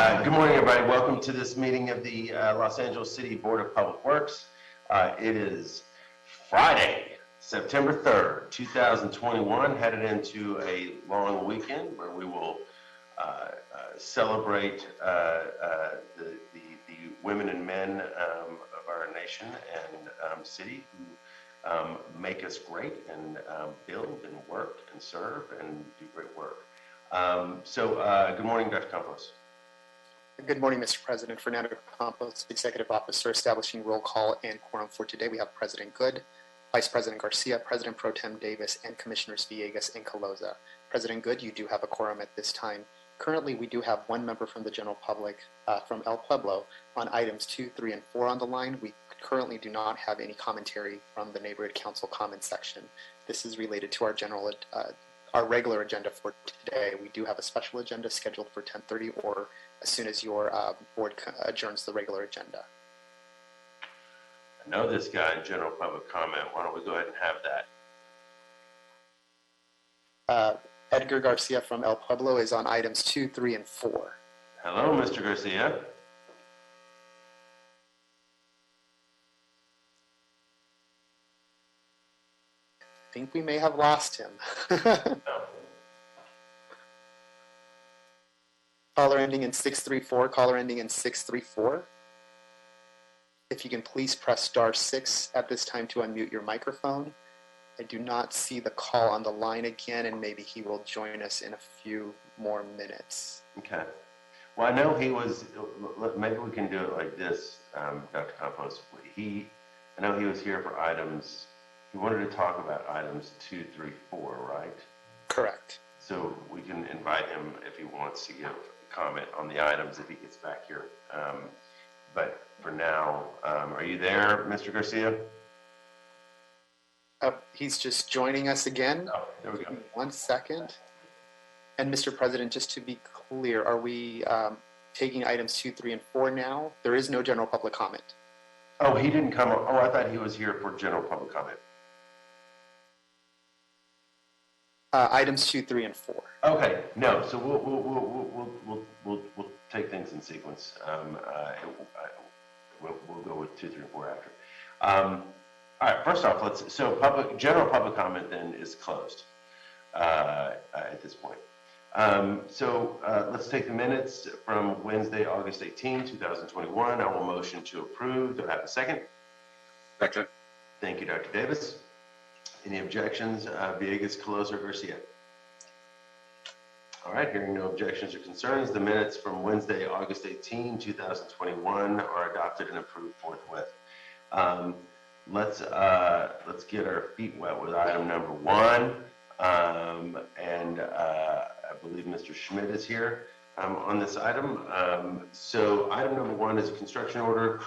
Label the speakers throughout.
Speaker 1: Good morning, everybody. Welcome to this meeting of the Los Angeles City Board of Public Works. It is Friday, September 3rd, 2021, headed into a long weekend where we will celebrate the women and men of our nation and city who make us great and build and work and serve and do great work. Good morning, Dr. Campos.
Speaker 2: Good morning, Mr. President. Fernando Campos, Executive Officer, establishing roll call and quorum for today. We have President Good, Vice President Garcia, President Pro Tem Davis, and Commissioners Villegas and Caloza. President Good, you do have a quorum at this time. Currently, we do have one member from the general public from El Pueblo on items 2, 3, and 4 on the line. We currently do not have any commentary from the Neighborhood Council comment section. This is related to our regular agenda for today. We do have a special agenda scheduled for 10:30 or as soon as your board adjourns the regular agenda.
Speaker 1: I know this guy in general public comment. Why don't we go ahead and have
Speaker 2: that? Edgar Garcia from El Pueblo is on items 2, 3, and 4.
Speaker 1: Hello, Mr. Garcia.
Speaker 2: I think we may have lost him.
Speaker 1: No.
Speaker 2: Caller ending in 634, caller ending in 634. If you can please press *6 at this time to unmute your microphone. I do not see the call on the line again, and maybe he will join us in a few more minutes.
Speaker 1: Okay. Well, I know he was, maybe we can do it like this, Dr. Campos. I know he was here for items, he wanted to talk about items 2, 3, 4, right?
Speaker 2: Correct.
Speaker 1: So we can invite him if he wants to give a comment on the items if he gets back here. But for now, are you there, Mr. Garcia?
Speaker 2: He's just joining us again.
Speaker 1: Oh, there we go.
Speaker 2: 1 second. And Mr. President, just to be clear, are we taking items 2, 3, and 4 now? There is no general public comment.
Speaker 1: Oh, he didn't come. Oh, I thought he was here for general public comment.
Speaker 2: Items 2, 3, and 4.
Speaker 1: Okay, no. So we'll take things in sequence. We'll go with 2, 3, and 4 after. All right. First off, general public comment then is closed at this point. Let's take the minutes from Wednesday, August 18, 2021. I will motion to approve. Do I have a second?
Speaker 3: Second.
Speaker 1: Thank you, Dr. Davis. Any objections? Villegas, Caloza, or Garcia? All right, hearing no objections or concerns, the minutes from Wednesday, August 18, 2021 are adopted and approved forthwith. Let's get our feet wet with item number 1. I believe Mr. Schmidt is here on this item. So item number 1 is a construction order.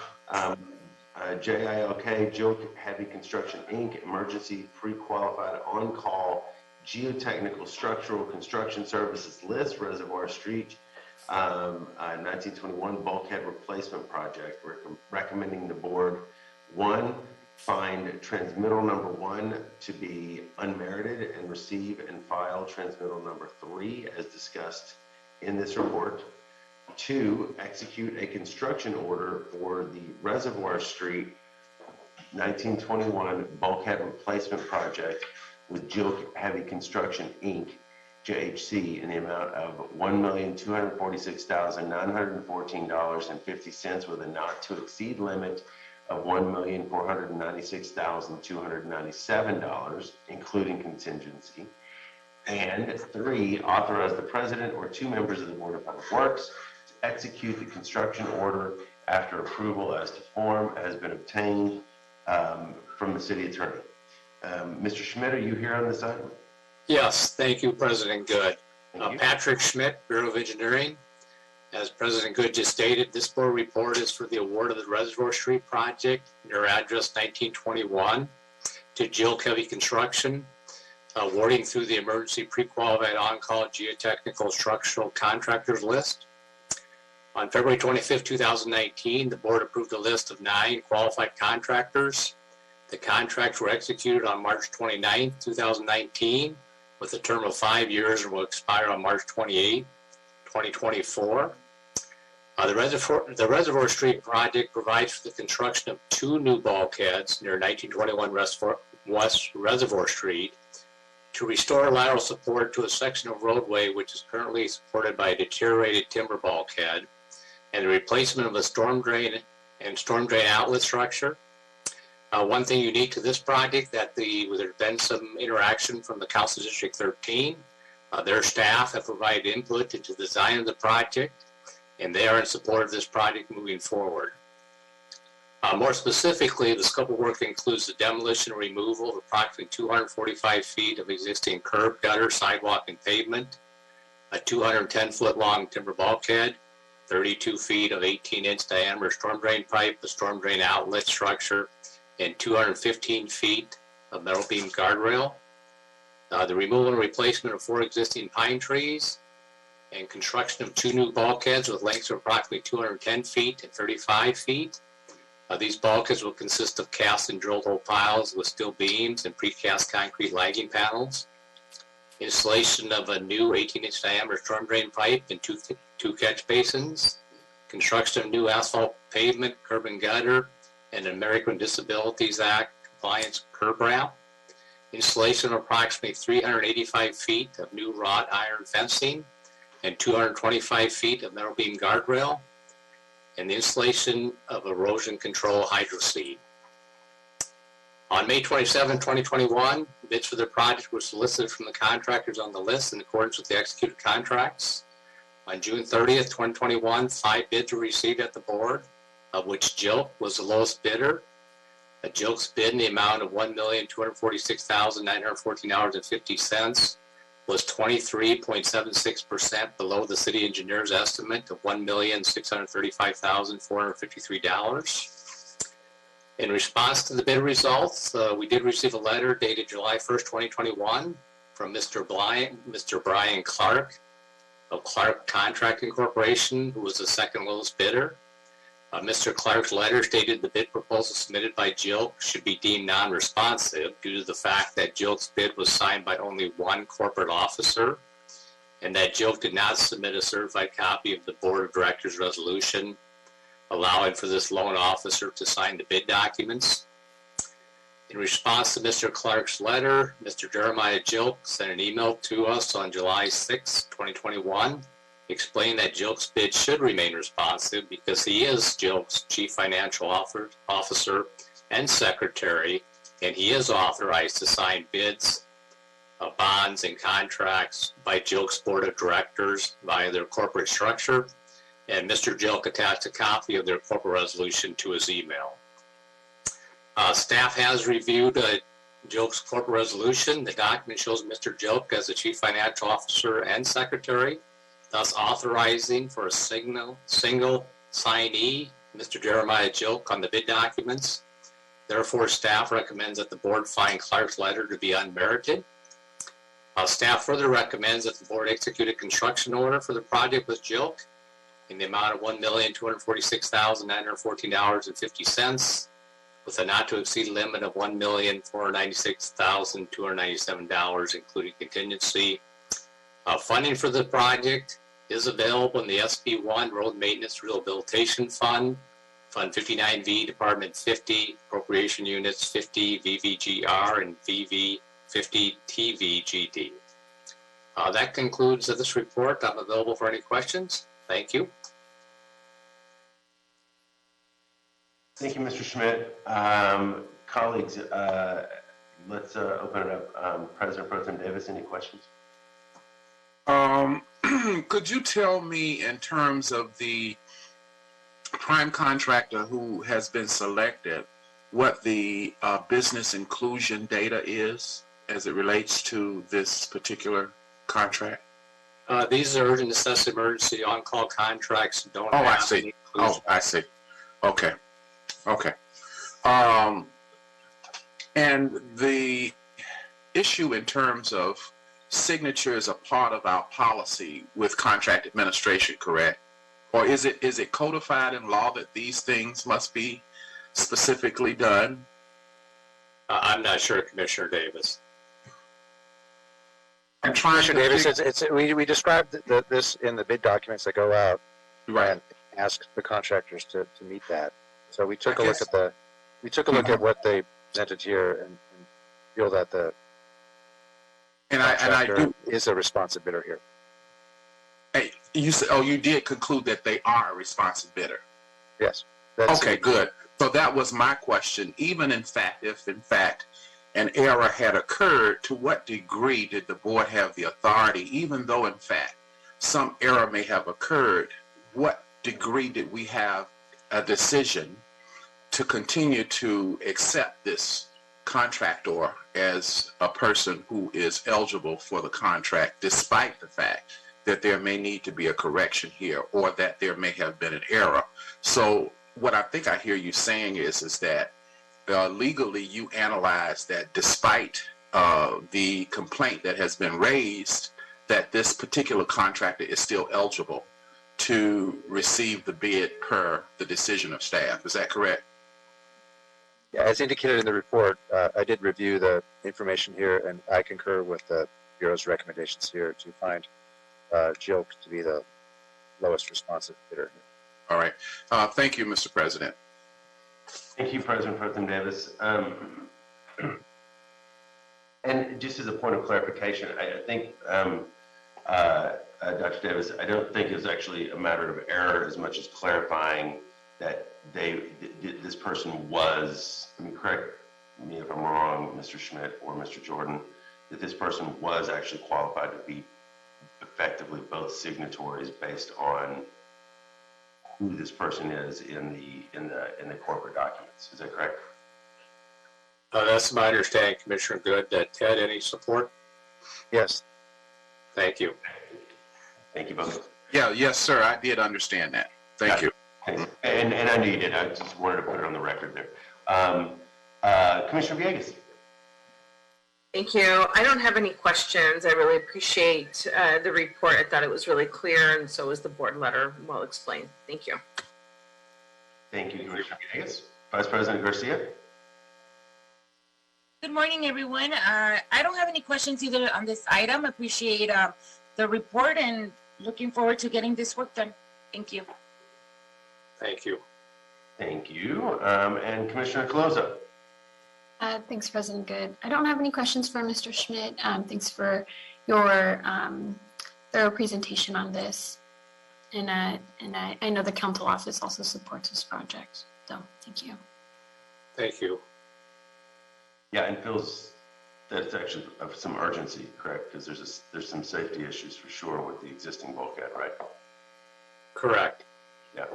Speaker 1: JILK, Jilk Heavy Construction, Inc., Emergency Pre-Qualified On-Call Geotechnical Structural Construction Services List, Reservoir Street, 1921 Bulkhead Replacement Project. We're recommending the board, 1, find transmittal number 1 to be unmerited and receive and file transmittal number 3 as discussed in this report. 2, execute a construction order for the Reservoir Street 1921 Bulkhead Replacement Project with Jilk Heavy Construction, Inc., JHC, in the amount of $1,246,914.50 with a not to exceed limit of $1,496,297, including contingency. And 3, authorize the president or 2 members of the Board of Public Works to execute the construction order after approval as to form has been obtained from the city attorney. Mr. Schmidt, are you here on this item?
Speaker 3: Yes, thank you, President Good.
Speaker 1: Thank you.
Speaker 3: Patrick Schmidt, Bureau of Engineering. As President Good just stated, this board report is for the award of the Reservoir Street project, near address 1921, to Jilk Heavy Construction, awarding through the Emergency Pre-Qualified On-Call Geotechnical Structural Contractors List. On February 25, 2019, the board approved a list of 9 qualified contractors. The contracts were executed on March 29, 2019, with a term of 5 years and will expire on March 28, 2024. The Reservoir Street project provides for the construction of 2 new bulkheads near 1921 West Reservoir Street to restore lateral support to a section of roadway which is currently supported by a deteriorated timber bulkhead, and the replacement of a storm drain and storm drain outlet structure. One thing unique to this project that there's been some interaction from the Council District 13. Their staff have provided input into the design of the project, and they are in support of this project moving forward. More specifically, the scope of work includes the demolition and removal of approximately 245 feet of existing curb, gutter, sidewalk, and pavement, a 210-foot long timber bulkhead, 32 feet of 18-inch diameter storm drain pipe, a storm drain outlet structure, and 215 feet of metal beam guardrail. The removal and replacement of 4 existing pine trees, and construction of 2 new bulkheads with lengths of approximately 210 feet and 35 feet. These bulkheads will consist of cast and drilled hole piles with steel beams and precast concrete lagging panels. Installation of a new 18-inch diameter storm drain pipe and two catch basins. Construction of new asphalt pavement, curb and gutter, and American Disabilities Act compliance curb ramp. Installation of approximately 385 feet of new wrought iron fencing and 225 feet of metal beam guardrail, and the installation of erosion control hydro seed. On May 27, 2021, bids for the project were solicited from the contractors on the list in accordance with the executed contracts. On June 30th, 2021, 5 bids were received at the board, of which JILK was the lowest bidder. JILK's bid in the amount of $1,246,914.50 was 23.76% below the city engineer's estimate of $1,635,453. In response to the bid results, we did receive a letter dated July 1st, 2021 from Mr. Brian Clark of Clark Contracting Corporation, who was the second lowest bidder. Mr. Clark's letter stated the bid proposal submitted by JILK should be deemed non-responsive due to the fact that JILK's bid was signed by only 1 corporate officer, and that JILK did not submit a certified copy of the Board of Directors resolution allowing for this loan officer to sign the bid documents. In response to Mr. Clark's letter, Mr. Jeremiah JILK sent an email to us on July 6, 2021, explained that JILK's bid should remain responsive because he is JILK's Chief Financial Officer and Secretary, and he is authorized to sign bids, bonds, and contracts by JILK's Board of Directors via their corporate structure, and Mr. JILK attached a copy of their corporate resolution to his email. Staff has reviewed JILK's corporate resolution. The document shows Mr. JILK as the Chief Financial Officer and Secretary, thus authorizing for a single signee, Mr. Jeremiah JILK, on the bid documents. Therefore, staff recommends that the board find Clark's letter to be unmerited. Staff further recommends that the board execute a construction order for the project with JILK in the amount of $1,246,914.50 with a not to exceed limit of $1,496,297, including contingency. Funding for the project is available in the SB1 Road Maintenance Rehabilitation Fund, Fund 59V, Department 50, Appropriation Units 50, VVGR, and VV 50 TVGD. That concludes this report. I'm available for any questions. Thank you.
Speaker 1: Thank you, Mr. Schmidt. Colleagues, let's open it up. President Pro Tem Davis, any questions?
Speaker 4: Could you tell me, in terms of the prime contractor who has been selected, what the business inclusion data is as it relates to this particular contract?
Speaker 3: These are urgent necessity emergency on-call contracts. Don't
Speaker 4: Oh,
Speaker 3: have
Speaker 4: I see.
Speaker 3: any
Speaker 4: Oh, I see. Okay. Okay. And the issue in terms of signatures are part of our policy with contract administration, correct? Or is it codified in law that these things must be specifically done?
Speaker 3: I'm not sure, Commissioner Davis.
Speaker 4: I'm trying
Speaker 5: Commissioner
Speaker 4: to
Speaker 5: Davis, we described this in the bid documents that go out.
Speaker 4: Right.
Speaker 5: ask the contractors to meet that. So we took
Speaker 4: I
Speaker 5: a look
Speaker 4: guess-
Speaker 5: at what they presented here and feel that the
Speaker 4: And I
Speaker 5: contractor
Speaker 4: do.
Speaker 5: is a responsive bidder here.
Speaker 4: Hey, you said, oh, you did conclude that they are a responsive bidder.
Speaker 5: Yes.
Speaker 4: Okay, good. So that was my question. Even if in fact an error had occurred, to what degree did the board have the authority, even though in fact some error may have occurred, what degree did we have a decision to continue to accept this contractor as a person who is eligible for the contract, despite the fact that there may need to be a correction here or that there may have been an error? So what I think I hear you saying is that legally you analyze that despite the complaint that has been raised, that this particular contractor is still eligible to receive the bid per the decision of staff. Is that correct?
Speaker 5: Yeah, as indicated in the report, I did review the information here, and I concur with the Bureau's recommendations here to find Jill to be the lowest responsive bidder.
Speaker 4: All right. Thank you, Mr. President.
Speaker 1: Thank you, President Pro Tem Davis. And just as a point of clarification, I think, Dr. Davis, I don't think it's actually a matter of error as much as clarifying that this person was, I mean, correct me if I'm wrong, Mr. Schmidt or Mr. Jordan, that this person was actually qualified to be effectively both signatories based on who this person is in the corporate documents. Is that correct?
Speaker 3: That's my understanding, Commissioner Good. Ted, any support?
Speaker 5: Yes.
Speaker 3: Thank you.
Speaker 1: Thank you both.
Speaker 4: Yeah, yes, sir. I did understand that. Thank you.
Speaker 1: And I knew you did. I just wanted to put it on the record there. Commissioner Villegas.
Speaker 6: Thank you. I don't have any questions. I really appreciate the report. I thought it was really clear, and so was the board letter, well explained. Thank you.
Speaker 1: Thank you, Commissioner Villegas. Vice President Garcia.
Speaker 7: Good morning, everyone. I don't have any questions either on this item. Appreciate the report and looking forward to getting this work done. Thank you.
Speaker 3: Thank you.
Speaker 1: Thank you. And Commissioner Colozo.
Speaker 8: Thanks, President Good. I don't have any questions for Mr. Schmidt. Thanks for your thorough presentation on this. And I know the council office also supports this project. So thank you.
Speaker 3: Thank you.
Speaker 1: Yeah, and feels that it's actually of some urgency, correct? Because there's some safety issues for sure with the existing bulkhead, right?
Speaker 3: Correct.
Speaker 1: Yeah.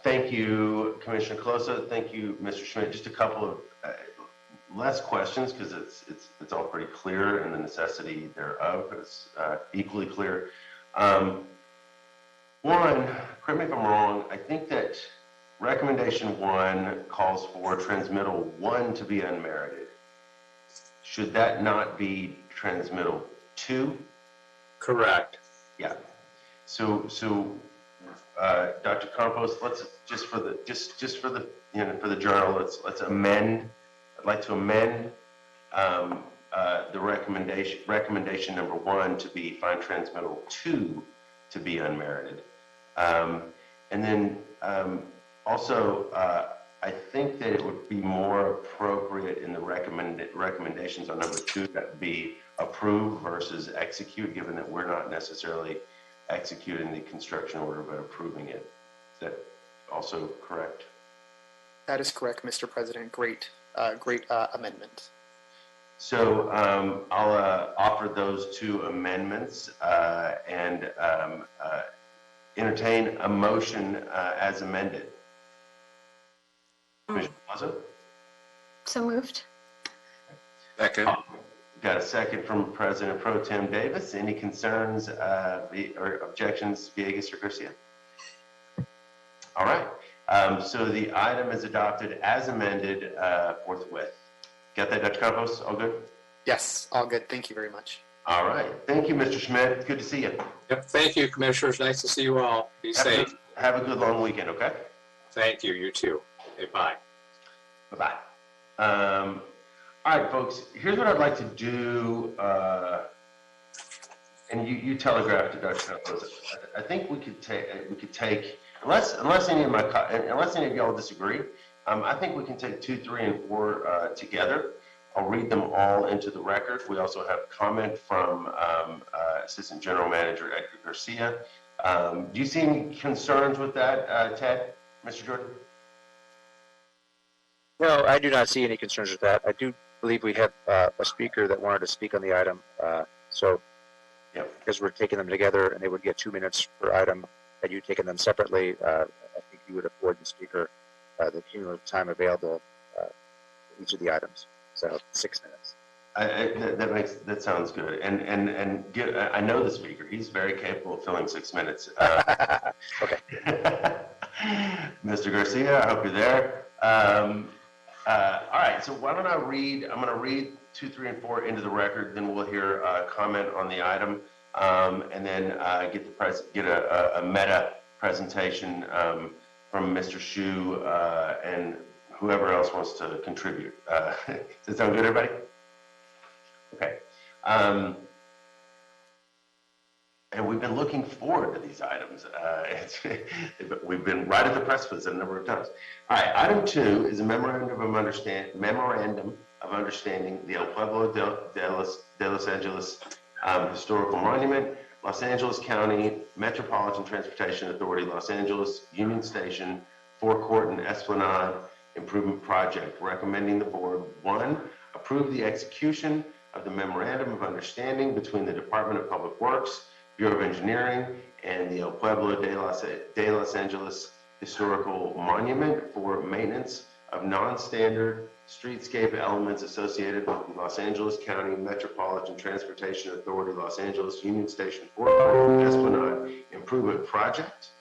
Speaker 1: Thank you, Commissioner Coloso. Thank you, Mr. Schmidt. Just a couple of less questions because it's all pretty clear and the necessity thereof is equally clear. One, correct me if I'm wrong, I think that recommendation 1 calls for transmittal 1 to be unmerited. Should that not be transmittal 2?
Speaker 3: Correct.
Speaker 1: Yeah. So Dr. Campos, let's just for the for the journal, let's amend. I'd like to amend the recommendation number 1 to be find transmittal 2 to be unmerited, and then also I think that it would be more appropriate in the recommendations on number 2 that be approve versus execute, given that we're not necessarily executing the construction order but approving it. Is that also correct?
Speaker 2: That is correct, Mr. President. Great amendment.
Speaker 1: So I'll offer those 2 amendments and entertain a motion as amended. Commissioner Plaza?
Speaker 8: So moved.
Speaker 4: Second.
Speaker 1: Got a second from President Pro Tem Davis. Any concerns or objections, Villegas or Garcia? All right. So the item is adopted as amended forthwith. Got that, Dr. Campos? All good?
Speaker 2: Yes, all good. Thank you very much.
Speaker 1: All right. Thank you, Mr. Schmidt. Good to see you.
Speaker 3: Yep. Thank you, Commissioners. Nice to see you all. Be safe.
Speaker 1: Have a good long weekend, okay?
Speaker 3: Thank you. You too. Okay, bye.
Speaker 1: Bye-bye. All right, folks, here's what I'd like to do and you telegraphed to Dr. Campos. I think we could take unless any of y'all disagree. I think we can take 2, 3, and 4 together. I'll read them all into the record. We also have comment from Assistant General Manager Edgar Garcia. Do you see any concerns with that, Ted, Mr. Jordan?
Speaker 5: No, I do not see any concerns with that. I do believe we have a speaker that wanted to speak on the item. So because we're taking them together and they would get 2 minutes per item, had you taken them separately, I think you would afford the speaker the cumulative time available for each of the items. So 6 minutes.
Speaker 1: That sounds good. I know the speaker. He's very capable of filling 6 minutes.
Speaker 5: Okay.
Speaker 1: Mr. Garcia, I hope you're there. All right. So why don't I read? I'm going to read 2, 3, and 4 into the record. Then we'll hear a comment on the item, and then get a meta presentation from Mr. Shu and whoever else wants to contribute. Does that sound good, everybody? Okay. And we've been looking forward to these items. We've been right at the precipice a number of times. All right, item 2 is a memorandum of understanding the El Pueblo de Los Angeles Historical Monument, Los Angeles County Metropolitan Transportation Authority, Los Angeles Union Station, Forecourt and Esplanade Improvement Project, recommending the board, 1, approve the execution of the memorandum of understanding between the Department of Public Works, Bureau of Engineering, and the El Pueblo de Los Angeles Historical Monument for maintenance of non-standard streetscape elements associated with the Los Angeles County Metropolitan Transportation Authority, Los Angeles Union Station Forecourt and Esplanade Improvement Project,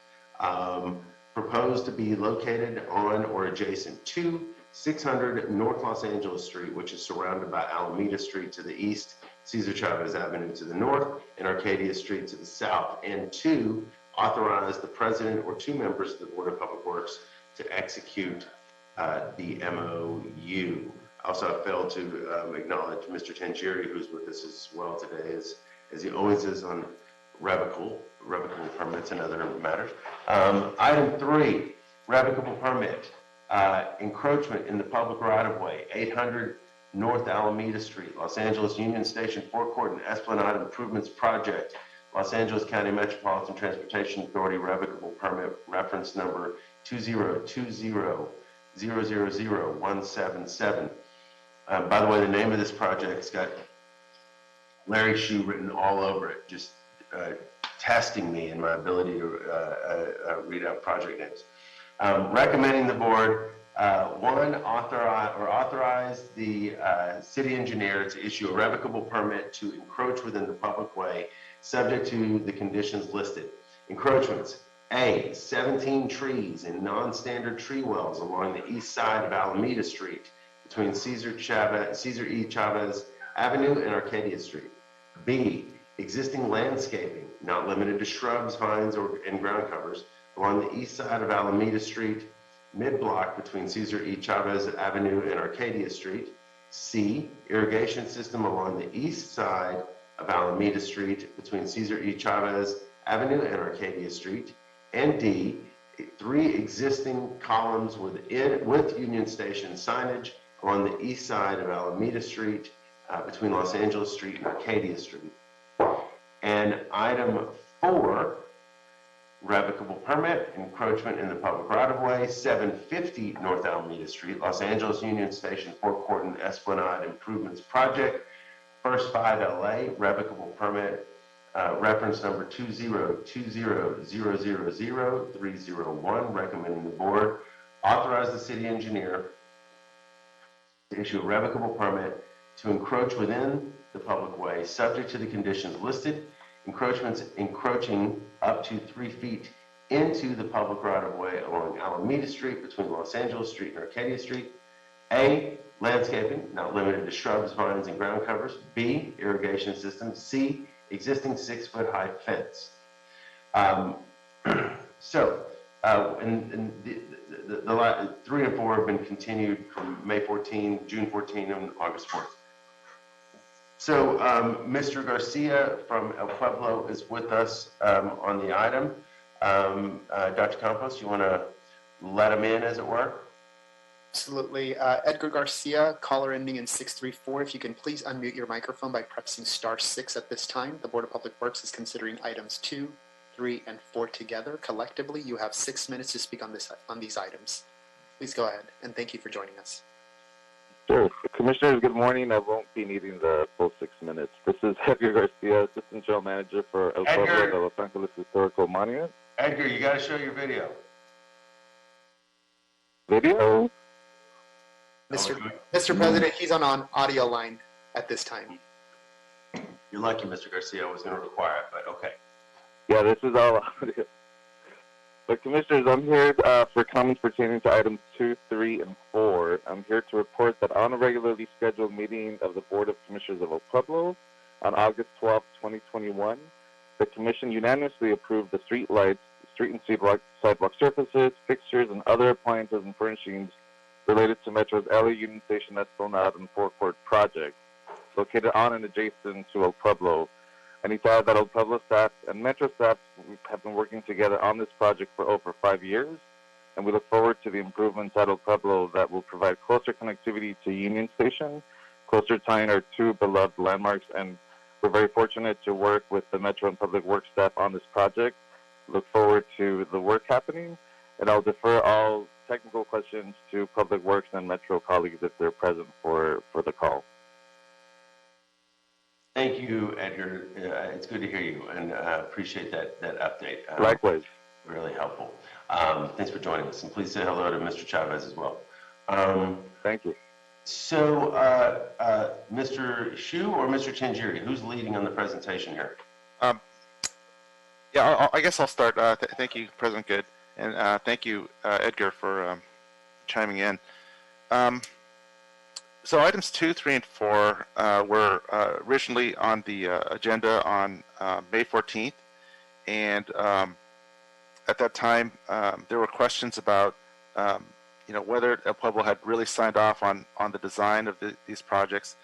Speaker 1: proposed to be located on or adjacent to 600 North Los Angeles Street, which is surrounded by Alameda Street to the east, Cesar Chavez Avenue to the north, and Arcadia Street to the south. And 2, authorize the president or 2 members of the Board of Public Works to execute the MOU. Also, I failed to acknowledge Mr. Tangieri, who's with us as well today, as he always is on revocable permits and other matters. Item 3, revocable permit. Encroachment in the public right-of-way, 800 North Alameda Street, Los Angeles Union Station Forecourt and Esplanade Improvements Project, Los Angeles County Metropolitan Transportation Authority revocable permit, reference number 202000177. By the way, the name of this project's got Larry Shu written all over it, just testing me in my ability to read out project names. Recommending the board, 1, authorize the city engineer to issue a revocable permit to encroach within the public way, subject to the conditions listed. Encroachments: A, 17 trees in non-standard tree wells along the east side of Alameda Street between Cesar E. Chavez Avenue and Arcadia Street. B, existing landscaping, not limited to shrubs, vines, and ground covers, along the east side of Alameda Street, mid-block between Cesar E. Chavez Avenue and Arcadia Street. C, irrigation system along the east side of Alameda Street between Cesar E. Chavez Avenue and Arcadia Street. And D, 3 existing columns with Union Station signage along the east side of Alameda Street between Los Angeles Street and Arcadia Street. And item 4, revocable permit, encroachment in the public right-of-way, 750 North Alameda Street, Los Angeles Union Station Forecourt and Esplanade Improvements Project, First 5 LA, revocable permit, reference number 202000301, recommending the board authorize the city engineer to issue a revocable permit to encroach within the public way, subject to the conditions listed. Encroachments encroaching up to 3 feet into the public right-of-way along Alameda Street between Los Angeles Street and Arcadia Street. A, landscaping, not limited to shrubs, vines, and ground covers. B, irrigation system. C, existing 6-foot-high fence. The 3 and 4 have been continued from May 14, June 14, and August 4th. So Mr. Garcia from El Pueblo is with us on the item. Dr. Campos, you want to let him in, as it were?
Speaker 2: Absolutely. Edgar Garcia, caller ending in 634. If you can please unmute your microphone by pressing *6 at this time. The Board of Public Works is considering items 2, 3, and 4 together. Collectively, you have 6 minutes to speak on these items. Please go ahead, and thank you for joining us.
Speaker 9: Sure. Commissioners, good morning. I won't be needing the full 6 minutes. This is Edgar Garcia, Assistant General Manager for El Pueblo de Los Angeles Historical Monument.
Speaker 1: Edgar, you got to show your video.
Speaker 9: Video?
Speaker 2: Mr. President, he's on audio line at this time.
Speaker 1: You're lucky, Mr. Garcia. I was going to require it, but okay.
Speaker 9: Yeah, this is all audio. But Commissioners, I'm here for comments pertaining to items 2, 3, and 4. I'm here to report that on a regularly scheduled meeting of the Board of Commissioners of El Pueblo on August 12, 2021, the Commission unanimously approved the street lights, street and sidewalk surfaces, fixtures, and other appliances and furnishings related to Metro's LA Union Station Esplanade and Forecourt project, located on and adjacent to El Pueblo. I need to add that El Pueblo staff and Metro staff have been working together on this project for over 5 years, and we look forward to the improvements at El Pueblo that will provide closer connectivity to Union Station, closer tying our two beloved landmarks, and we're very fortunate to work with the Metro and Public Works staff on this project. Look forward to the work happening, and I'll defer all technical questions to Public Works and Metro colleagues if they're present for the call.
Speaker 1: Thank you, Edgar. It's good to hear you, and appreciate that update.
Speaker 9: Likewise.
Speaker 1: Really helpful. Thanks for joining us, and please say hello to Mr. Chavez as well.
Speaker 9: Thank you.
Speaker 1: So, Mr. Shu or Mr. Chanjiri, who's leading on the presentation here?
Speaker 10: Yeah, I guess I'll start. Thank you, President Good, and thank you, Edgar, for chiming in. So items 2, 3, and 4 were originally on the agenda on May 14th, and at that time there were questions about whether El Pueblo had really signed off on the design of these projects,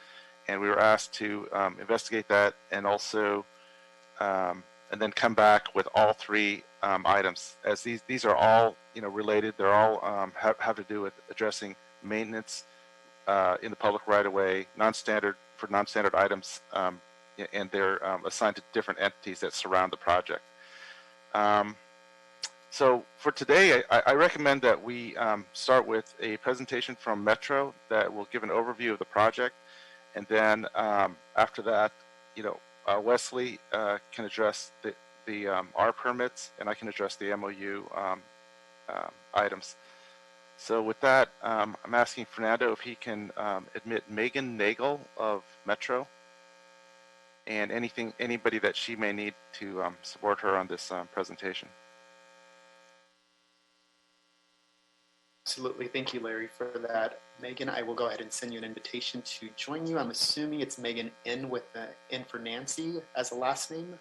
Speaker 10: and we were asked to investigate that and also and then come back with all 3 items, as these are all related. They're all have to do with addressing maintenance in the public right-of-way, non-standard items, and they're assigned to different entities that surround the project. So for today, I recommend that we start with a presentation from Metro that will give an overview of the project, and then after that, Wesley can address the R permits, and I can address the MOU items. So with that, I'm asking Fernando if he can admit Megan Nagel of Metro and anybody that she may need to support her on this presentation.
Speaker 2: Absolutely. Thank you, Larry, for that. Megan, I will go ahead and send you an invitation to join you. I'm assuming it's Megan N with the N for Nancy as a last name.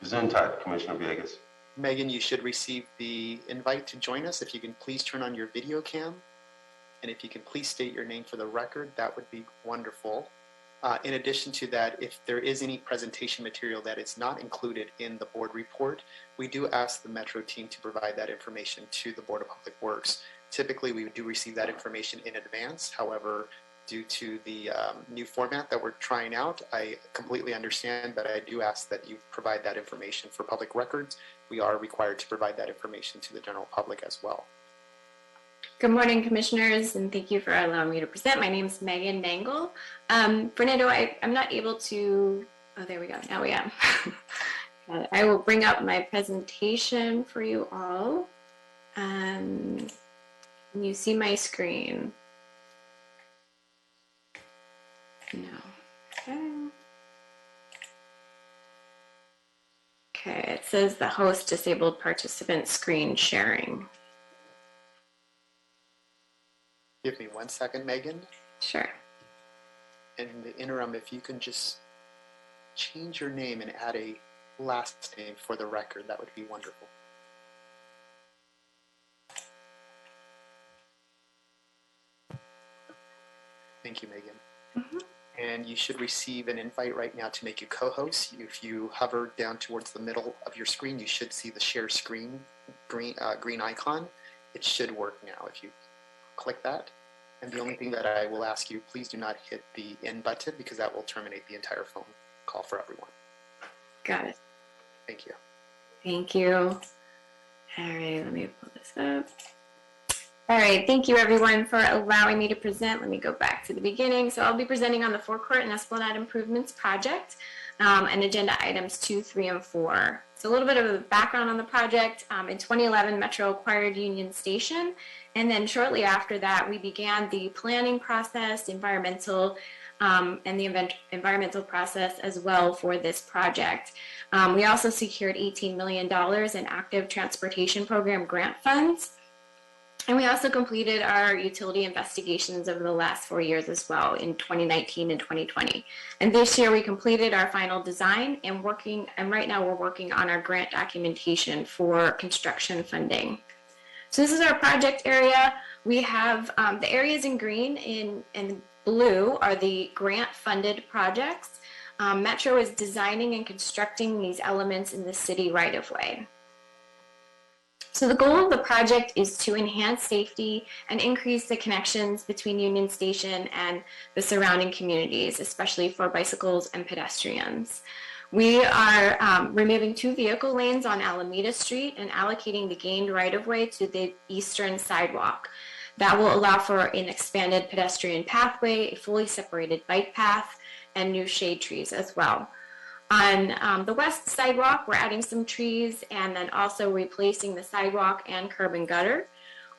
Speaker 1: Zoom type, Commissioner Villegas.
Speaker 2: Megan, you should receive the invite to join us. If you can please turn on your video cam, and if you can please state your name for the record, that would be wonderful. In addition to that, if there is any presentation material that is not included in the board report, we do ask the Metro team to provide that information to the Board of Public Works. Typically, we do receive that information in advance. However, due to the new format that we're trying out, I completely understand, but I do ask that you provide that information for public records. We are required to provide that information to the general public as well.
Speaker 11: Good morning, Commissioners, and thank you for allowing me to present. My name is Megan Nangle. Fernando, I'm not able to, oh, there we go, now we am. I will bring up my presentation for you all. Can you see my screen? No. Okay, it says the host disabled participant screen sharing.
Speaker 2: Give me 1 second, Megan.
Speaker 11: Sure.
Speaker 2: And in the interim, if you can just change your name and add a last name for the record, that would be wonderful. Thank you, Megan.
Speaker 11: Mhm.
Speaker 2: And you should receive an invite right now to make you co-host. If you hover down towards the middle of your screen, you should see the share screen green icon. It should work now if you click that. And the only thing that I will ask you, please do not hit the end button because that will terminate the entire phone call for everyone.
Speaker 11: Got it.
Speaker 2: Thank you.
Speaker 11: Thank you. All right, let me pull this up. All right, thank you everyone for allowing me to present. Let me go back to the beginning. So I'll be presenting on the forecourt and Esplanade Improvements Project and agenda items 2, 3, and 4. So a little bit of a background on the project. In 2011, Metro acquired Union Station, and then shortly after that, we began the planning process, environmental process as well for this project. We also secured $18 million in active transportation program grant funds. And we also completed our utility investigations over the last 4 years as well in 2019 and 2020. And this year we completed our final design and right now we're working on our grant documentation for construction funding. So this is our project area. We have the areas in green and blue are the grant funded projects. Metro is designing and constructing these elements in the city right of way. So the goal of the project is to enhance safety and increase the connections between Union Station and the surrounding communities, especially for bicycles and pedestrians. We are removing 2 vehicle lanes on Alameda Street and allocating the gained right-of-way to the eastern sidewalk. That will allow for an expanded pedestrian pathway, a fully separated bike path, and new shade trees as well. On the west sidewalk, we're adding some trees and then also replacing the sidewalk and curb and gutter.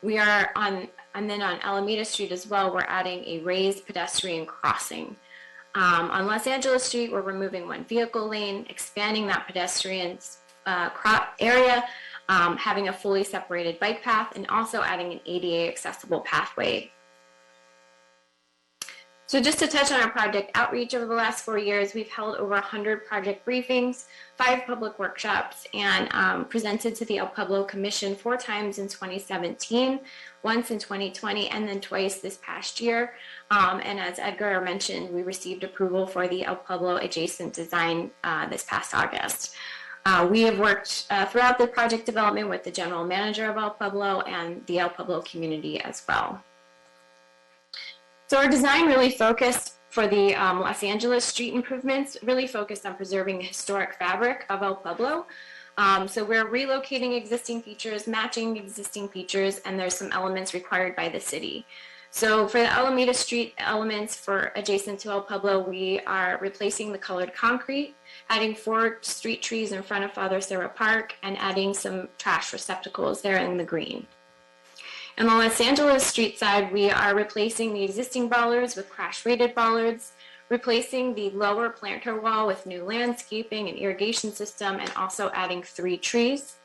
Speaker 11: And then on Alameda Street as well, we're adding a raised pedestrian crossing. On Los Angeles Street, we're removing 1 vehicle lane, expanding that pedestrian area, having a fully separated bike path, and also adding an ADA accessible pathway. So just to touch on our project outreach over the last 4 years, we've held over 100 project briefings, 5 public workshops, and presented to the El Pueblo Commission 4 times in 2017, once in 2020, and then twice this past year. And as Edgar mentioned, we received approval for the El Pueblo adjacent design this past August. We have worked throughout the project development with the general manager of El Pueblo and the El Pueblo community as well. So our design really focused for the Los Angeles street improvements, really focused on preserving the historic fabric of El Pueblo. So we're relocating existing features, matching existing features, and there's some elements required by the city. So for the Alameda Street elements for adjacent to El Pueblo, we are replacing the colored concrete, adding 4 street trees in front of Father Sarah Park, and adding some trash receptacles there in the green. On the Los Angeles Street side, we are replacing the existing bollards with crash-rated bollards, replacing the lower planter wall with new landscaping and irrigation system, and also adding 3 trees.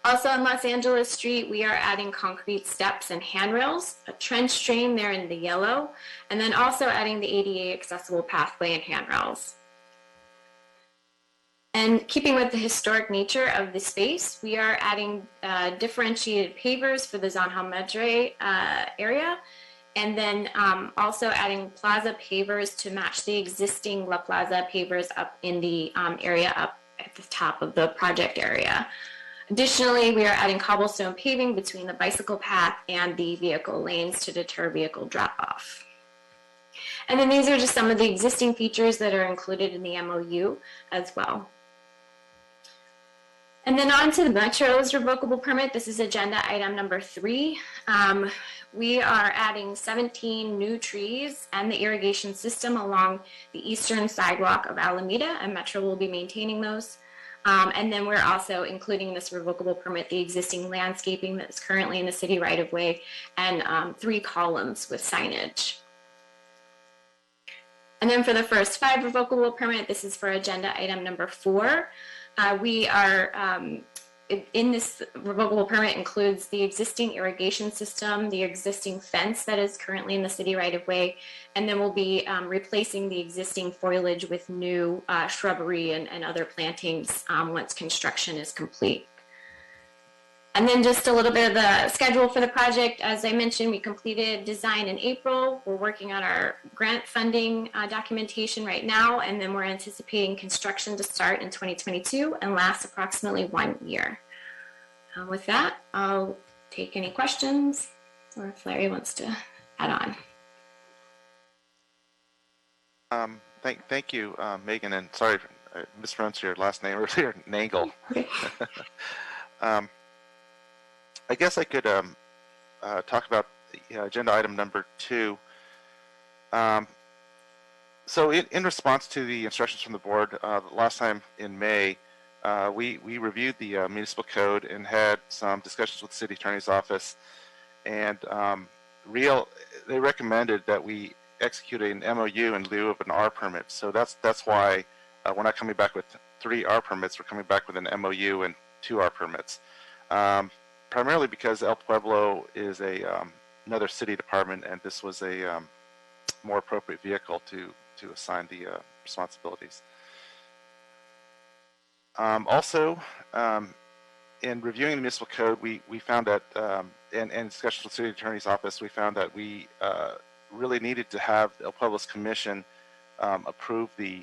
Speaker 11: Also on Los Angeles Street, we are adding concrete steps and handrails, a trench drain there in the yellow, and then also adding the ADA accessible pathway and handrails. And keeping with the historic nature of the space, we are adding differentiated pavers for the Zanha Madre area, and then also adding plaza pavers to match the existing La Plaza pavers up in the area up at the top of the project area. Additionally, we are adding cobblestone paving between the bicycle path and the vehicle lanes to deter vehicle drop-off. And then these are just some of the existing features that are included in the MOU as well. And then on to the Metro's revocable permit. This is agenda item number 3. We are adding 17 new trees and the irrigation system along the eastern sidewalk of Alameda, and Metro will be maintaining those. And then we're also including in this revocable permit the existing landscaping that's currently in the city right-of-way and 3 columns with signage. And then for the first 5 revocable permit, this is for agenda item number 4. We are, in this revocable permit includes the existing irrigation system, the existing fence that is currently in the city right-of-way, and then we'll be replacing the existing foliage with new shrubbery and other plantings once construction is complete. And then just a little bit of the schedule for the project. As I mentioned, we completed design in April. We're working on our grant funding documentation right now, and then we're anticipating construction to start in 2022 and last approximately 1 year. With that, I'll take any questions, or if Larry wants to add
Speaker 10: Um, thank you, Megan, and sorry if I mispronounced your last name earlier, Nangle.
Speaker 11: Okay.
Speaker 10: I guess I could talk about agenda item number 2. So in response to the instructions from the board last time in May, we reviewed the municipal code and had some discussions with the city attorney's office, and they recommended that we execute an MOU in lieu of an R permit. So that's why we're not coming back with 3 R permits. We're coming back with an MOU and 2 R permits. Primarily because El Pueblo is another city department, and this was a more appropriate vehicle to assign the responsibilities. Also, in reviewing the municipal code, we found that, and discussions with the city attorney's office, we found that we really needed to have El Pueblo's commission approve the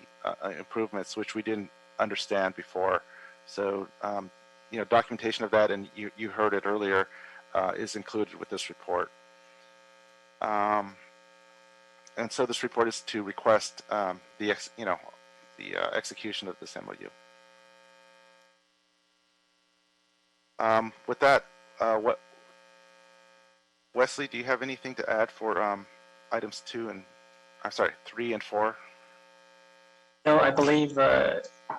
Speaker 10: improvements, which we didn't understand before. So, documentation of that, and you heard it earlier, is included with this report. And so this report is to request the execution of this MOU. With that, Wesley, do you have anything to add for items 3 and 4?
Speaker 12: No, I believe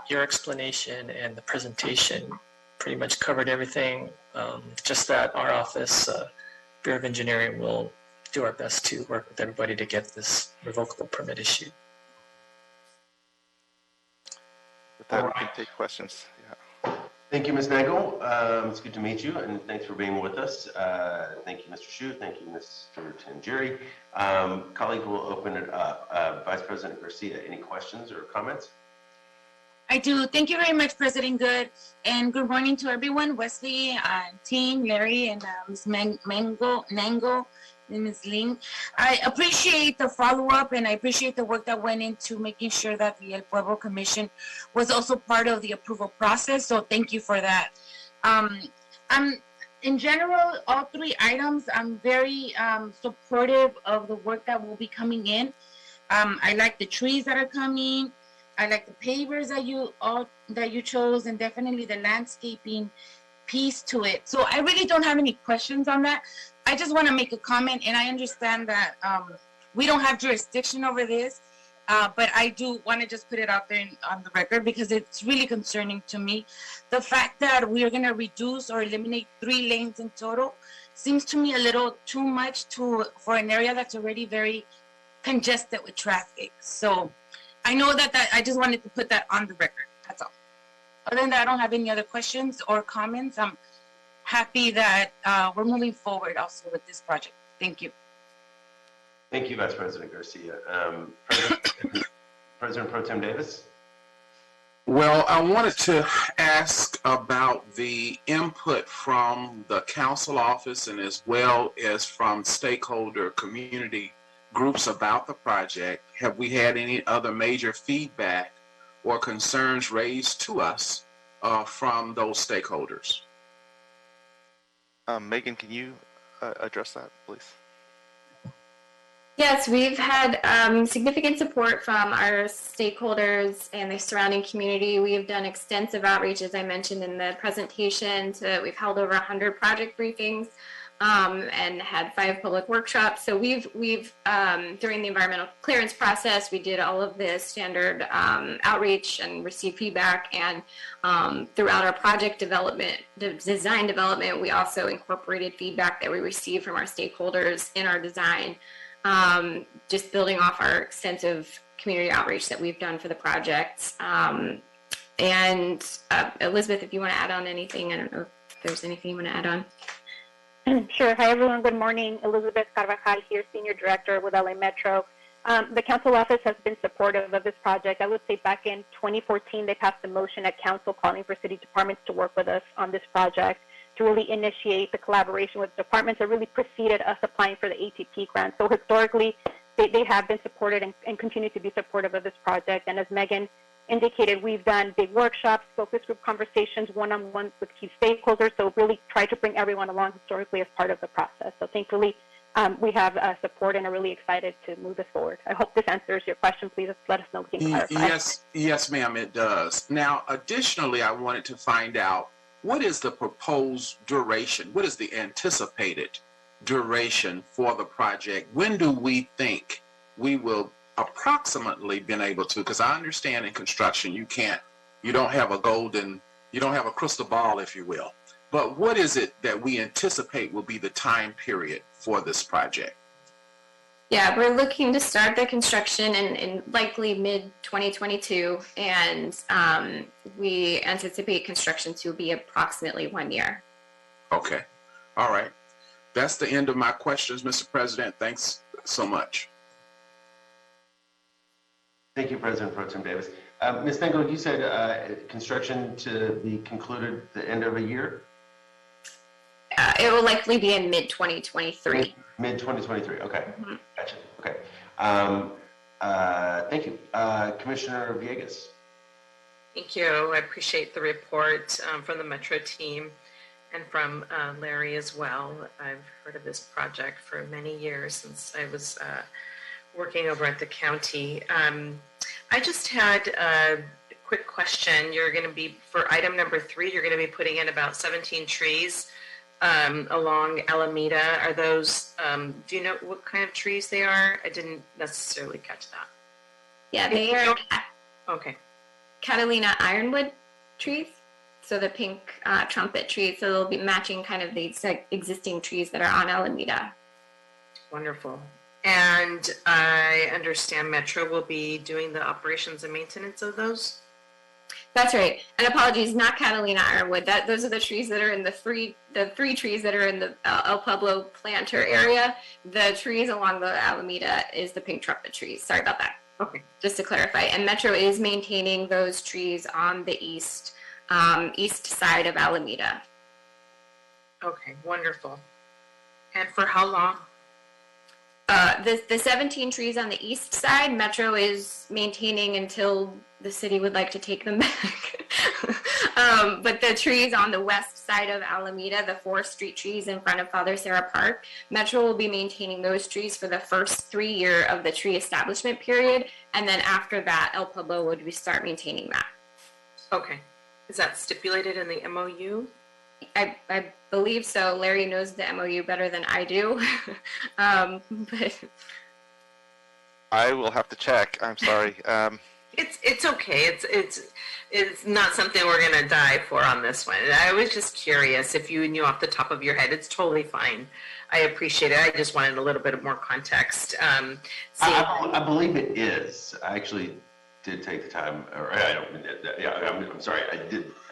Speaker 12: your explanation and the presentation pretty much covered everything. Just that our office, Bureau of Engineering, will do our best to work with everybody to get this revocable permit issued.
Speaker 10: With that, we can take questions. Yeah.
Speaker 1: Thank you, Ms. Nagel. It's good to meet you, and thanks for being with us. Thank you, Mr. Shu. Thank you, Mr. Tangieri. Colleagues, will open it up. Vice President Garcia, any questions or comments?
Speaker 7: I do. Thank you very much, President Good, and good morning to everyone. Wesley, team, Larry, and Ms. Nangle, and Ms. Ling. I appreciate the follow-up, and I appreciate the work that went into making sure that the El Pueblo Commission was also part of the approval process, so thank you for that. In general, all 3 items, I'm very supportive of the work that will be coming in. I like the trees that are coming. I like the pavers that you chose, and definitely the landscaping piece to it. So I really don't have any questions on that. I just want to make a comment, and I understand that we don't have jurisdiction over this, but I do want to just put it out there on the record because it's really concerning to me. The fact that we are going to reduce or eliminate 3 lanes in total seems to me a little too much for an area that's already very congested with traffic. So I know that I just wanted to put that on the record. That's all. Other than that, I don't have any other questions or comments. I'm happy that we're moving forward also with this project. Thank you.
Speaker 1: Thank you, Vice President Garcia. President Pro Tem Davis?
Speaker 4: Well, I wanted to ask about the input from the council office and as well as from stakeholder community groups about the project. Have we had any other major feedback or concerns raised to us from those stakeholders?
Speaker 10: Megan, can you address that, please?
Speaker 11: Yes, we've had significant support from our stakeholders and the surrounding community. We have done extensive outreach, as I mentioned in the presentation. We've held over 100 project briefings and had 5 public workshops. So we've during the environmental clearance process, we did all of the standard outreach and received feedback. And throughout our project development, design development, we also incorporated feedback that we received from our stakeholders in our design. Just building off our extensive community outreach that we've done for the project. And Elizabeth, if you want to add on anything, I don't know if there's anything you want to add on.
Speaker 13: Sure. Hi, everyone. Good morning. Elizabeth Carvajal here, Senior Director with LA Metro. The council office has been supportive of this project. I would say back in 2014, they passed a motion at council calling for city departments to work with us on this project to really initiate the collaboration with departments that really preceded us applying for the ATP grant. So historically, they have been supported and continue to be supportive of this project. And as Megan indicated, we've done big workshops, focus group conversations, one-on-ones with key stakeholders, so really try to bring everyone along historically as part of the process. So thankfully, we have support and are really excited to move this forward. I hope this answers your question. Please let us know if we can clarify.
Speaker 4: Yes, ma'am, it does. Now, additionally, I wanted to find out, what is the proposed duration? What is the anticipated duration for the project? When do we think we will approximately been able to, because I understand in construction you don't have a crystal ball, if you will. But what is it that we anticipate will be the time period for this project?
Speaker 11: Yeah, we're looking to start the construction in likely mid-2022, and we anticipate construction to be approximately 1 year.
Speaker 4: Okay. All right. That's the end of my questions, Mr. President. Thanks so much.
Speaker 1: Thank you, President Pro Tem Davis. Ms. Stengel, you said construction to be concluded the end of a year?
Speaker 11: It will likely be in mid-2023.
Speaker 1: Mid-2023, okay. Mm-hmm. Gotcha, okay. Thank you. Commissioner Villegas.
Speaker 6: Thank you. I appreciate the report from the Metro team and from Larry as well. I've heard of this project for many years since I was working over at the county. I just had a quick question. You're going to be, for item number 3, you're going to be putting in about 17 trees along Alameda. Are those, do you know what kind of trees they are? I didn't necessarily catch that.
Speaker 11: Yeah, they are
Speaker 6: okay.
Speaker 11: Catalina ironwood trees. So the pink trumpet trees. So they'll be matching kind of the existing trees that are on Alameda.
Speaker 6: Wonderful. And I understand Metro will be doing the operations and maintenance of those?
Speaker 11: That's right. And apologies, not Catalina ironwood. Those are the trees that are in the three trees that are in the El Pueblo planter area. The trees along the Alameda is the pink trumpet trees. Sorry about that.
Speaker 6: Okay.
Speaker 11: Just to clarify. And Metro is maintaining those trees on the east side of Alameda.
Speaker 6: Okay, wonderful. And for how long?
Speaker 11: The 17 trees on the east side, Metro is maintaining until the city would like to take them back. But the trees on the west side of Alameda, the 4 street trees in front of Father Sarah Park, Metro will be maintaining those trees for the first 3 year of the tree establishment period. And then after that, El Pueblo would start maintaining that.
Speaker 6: Okay. Is that stipulated in the MOU?
Speaker 11: I believe so. Larry knows the MOU better than I do. But
Speaker 10: I will have to check. I'm sorry.
Speaker 6: It's okay. It's not something we're gonna die for on this one. I was just curious if you knew off the top of your head. It's totally fine. I appreciate it. I just wanted a little bit more context.
Speaker 1: I believe it is. I actually did take the time, or I don't. Yeah, I'm sorry.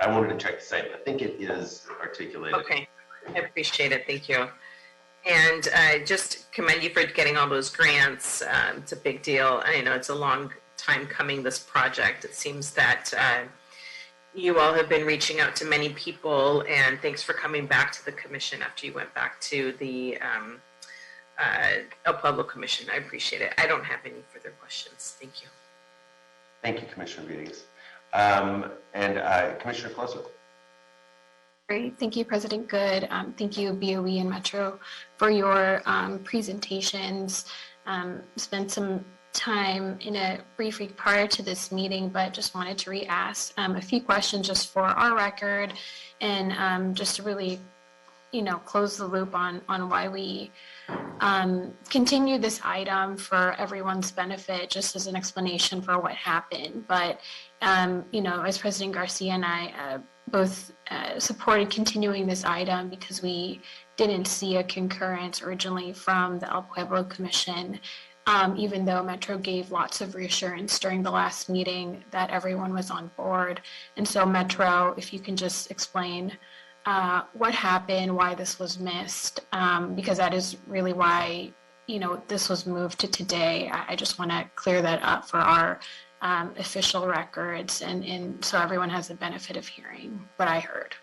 Speaker 1: I wanted to check the same. I think it is articulated.
Speaker 6: Okay, I appreciate it. Thank you. And I just commend you for getting all those grants. It's a big deal. I know it's a long time coming, this project. It seems that you all have been reaching out to many people, and thanks for coming back to the commission after you went back to the El Pueblo Commission. I appreciate it. I don't have any further questions. Thank you.
Speaker 1: Thank you, Commissioner Villegas. And Commissioner Closer.
Speaker 8: Great. Thank you, President Good. Thank you, BOE and Metro, for your presentations. Spent some time in a briefing prior to this meeting, but just wanted to re-ask a few questions just for our record and just to really, close the loop on why we continue this item for everyone's benefit, just as an explanation for what happened. But, as President Garcia and I both supported continuing this item because we didn't see a concurrence originally from the El Pueblo Commission, even though Metro gave lots of reassurance during the last meeting that everyone was on board. And so Metro, if you can just explain what happened, why this was missed, because that is really why, this was moved to today. I just want to clear that up for our official records and so everyone has the benefit of hearing what I heard.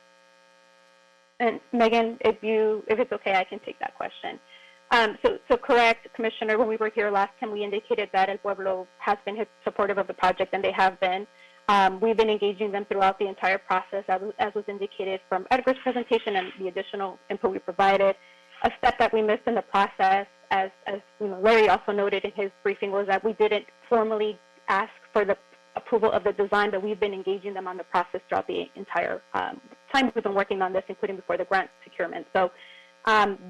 Speaker 13: And Megan, if it's okay, I can take that question. So correct, Commissioner, when we were here last time, we indicated that El Pueblo has been supportive of the project, and they have been. We've been engaging them throughout the entire process, as was indicated from Edgar's presentation and the additional input we provided. A step that we missed in the process, as Larry also noted in his briefing, was that we didn't formally ask for the approval of the design, but we've been engaging them on the process throughout the entire time we've been working on this, including before the grant procurement. So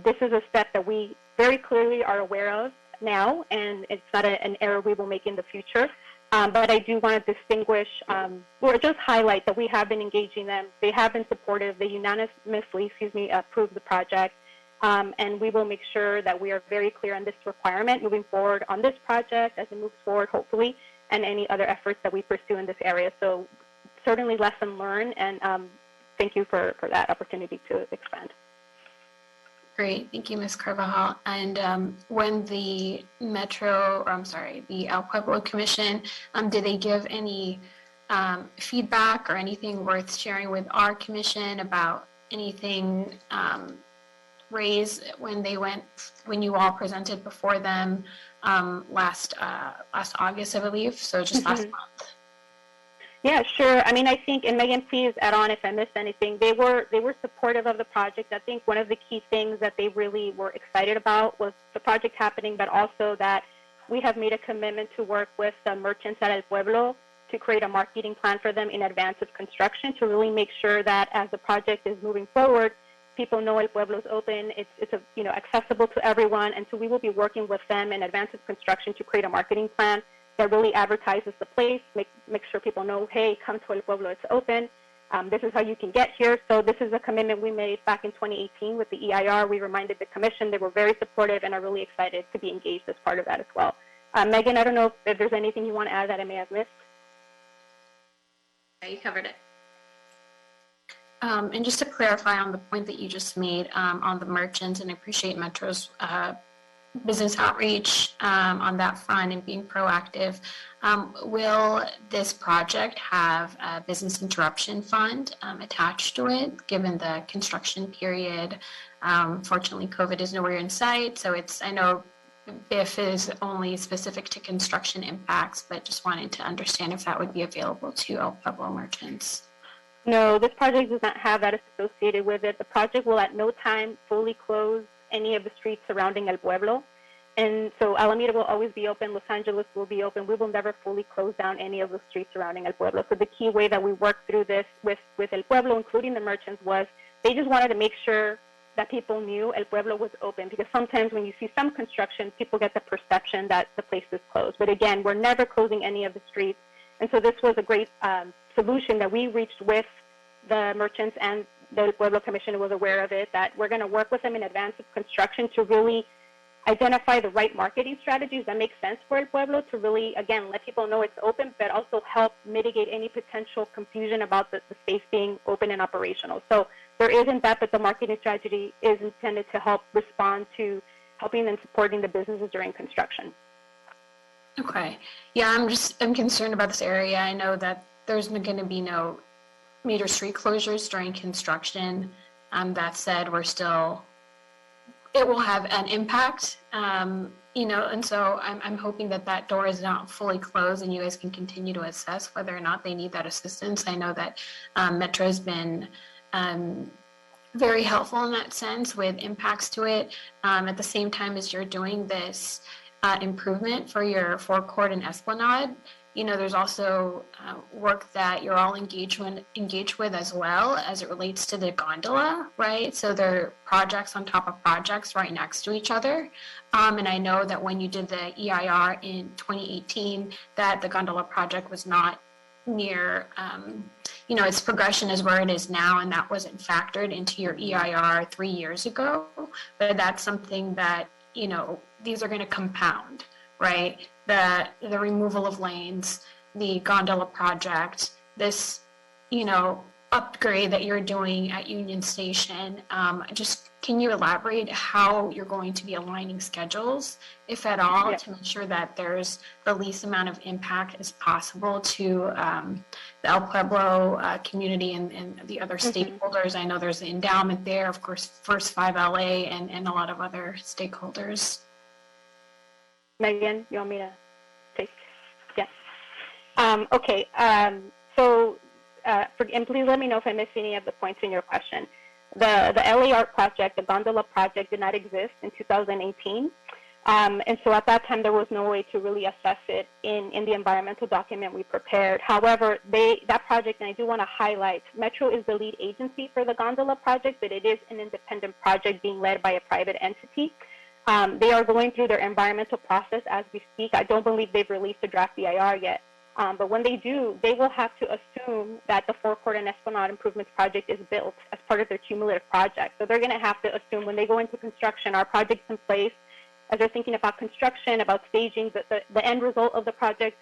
Speaker 13: this is a step that we very clearly are aware of now, and it's not an error we will make in the future. But I do want to distinguish or just highlight that we have been engaging them. They have been supportive. They unanimously, approved the project. And we will make sure that we are very clear on this requirement moving forward on this project as it moves forward, hopefully, and any other efforts that we pursue in this area. So certainly lesson learned, and thank you for that opportunity to expand.
Speaker 8: Great, thank you, Ms. Carvajal. And when the the El Pueblo Commission, did they give any feedback or anything worth sharing with our commission about anything raised when you all presented before them last August, I believe? So just last month.
Speaker 13: Yeah, sure. I mean, I think, and Megan, please add on if I missed anything. They were supportive of the project. I think one of the key things that they really were excited about was the project happening, but also that we have made a commitment to work with the merchants at El Pueblo to create a marketing plan for them in advance of construction to really make sure that as the project is moving forward, people know El Pueblo is open. It's accessible to everyone, and so we will be working with them in advance of construction to create a marketing plan that really advertises the place, make sure people know, hey, come to El Pueblo, it's open. This is how you can get here. So this is a commitment we made back in 2018 with the EIR. We reminded the commission. They were very supportive and are really excited to be engaged as part of that as well. Megan, I don't know if there's anything you want to add that I may have missed.
Speaker 11: Yeah, you covered it.
Speaker 8: And just to clarify on the point that you just made on the merchants, and I appreciate Metro's business outreach on that front and being proactive. Will this project have a business interruption fund attached to it, given the construction period? Fortunately, COVID is nowhere in sight, so I know BIF is only specific to construction impacts, but just wanted to understand if that would be available to El Pueblo merchants.
Speaker 13: No, this project does not have that associated with it. The project will at no time fully close any of the streets surrounding El Pueblo. And so Alameda will always be open. Los Angeles will be open. We will never fully close down any of the streets surrounding El Pueblo. So the key way that we worked through this with El Pueblo, including the merchants, was they just wanted to make sure that people knew El Pueblo was open, because sometimes when you see some construction, people get the perception that the place is closed. But again, we're never closing any of the streets. And so this was a great solution that we reached with the merchants, and the El Pueblo Commission was aware of it, that we're going to work with them in advance of construction to really identify the right marketing strategies that make sense for El Pueblo to really, again, let people know it's open, but also help mitigate any potential confusion about the space being open and operational. So there isn't that, but the marketing strategy is intended to help respond to helping and supporting the businesses during construction.
Speaker 8: Okay. Yeah, I'm concerned about this area. I know that there's going to be no major street closures during construction. That said, it will have an impact, and so I'm hoping that door is not fully closed and you guys can continue to assess whether or not they need that assistance. I know that Metro has been very helpful in that sense with impacts to it. At the same time as you're doing this improvement for your forecourt and Esplanade, there's also work that you're all engaged with as well as it relates to the gondola, right? So there are projects on top of projects right next to each other. And I know that when you did the EIR in 2018, that the gondola project was not near, its progression is where it is now, and that wasn't factored into your EIR 3 years ago. But that's something that, these are going to compound, right? The removal of lanes, the gondola project, this, upgrade that you're doing at Union Station, just can you elaborate how you're going to be aligning schedules, if at all,
Speaker 13: Yes.
Speaker 8: to ensure that there's the least amount of impact as possible to the El Pueblo community and the other stakeholders? I know there's the endowment there, of course, First 5 LA and a lot of other stakeholders.
Speaker 13: Megan, you want me to take? Yes. Okay. And please let me know if I missed any of the points in your question. The LA Art project, the gondola project, did not exist in 2018. And so at that time, there was no way to really assess it in the environmental document we prepared. However, that project, and I do want to highlight, Metro is the lead agency for the gondola project, but it is an independent project being led by a private entity. They are going through their environmental process as we speak. I don't believe they've released a draft EIR yet. But when they do, they will have to assume that the forecourt and Esplanade Improvements project is built as part of their cumulative project. So they're going to have to assume when they go into construction, our project's in place, as they're thinking about construction, about staging, the end result of the project,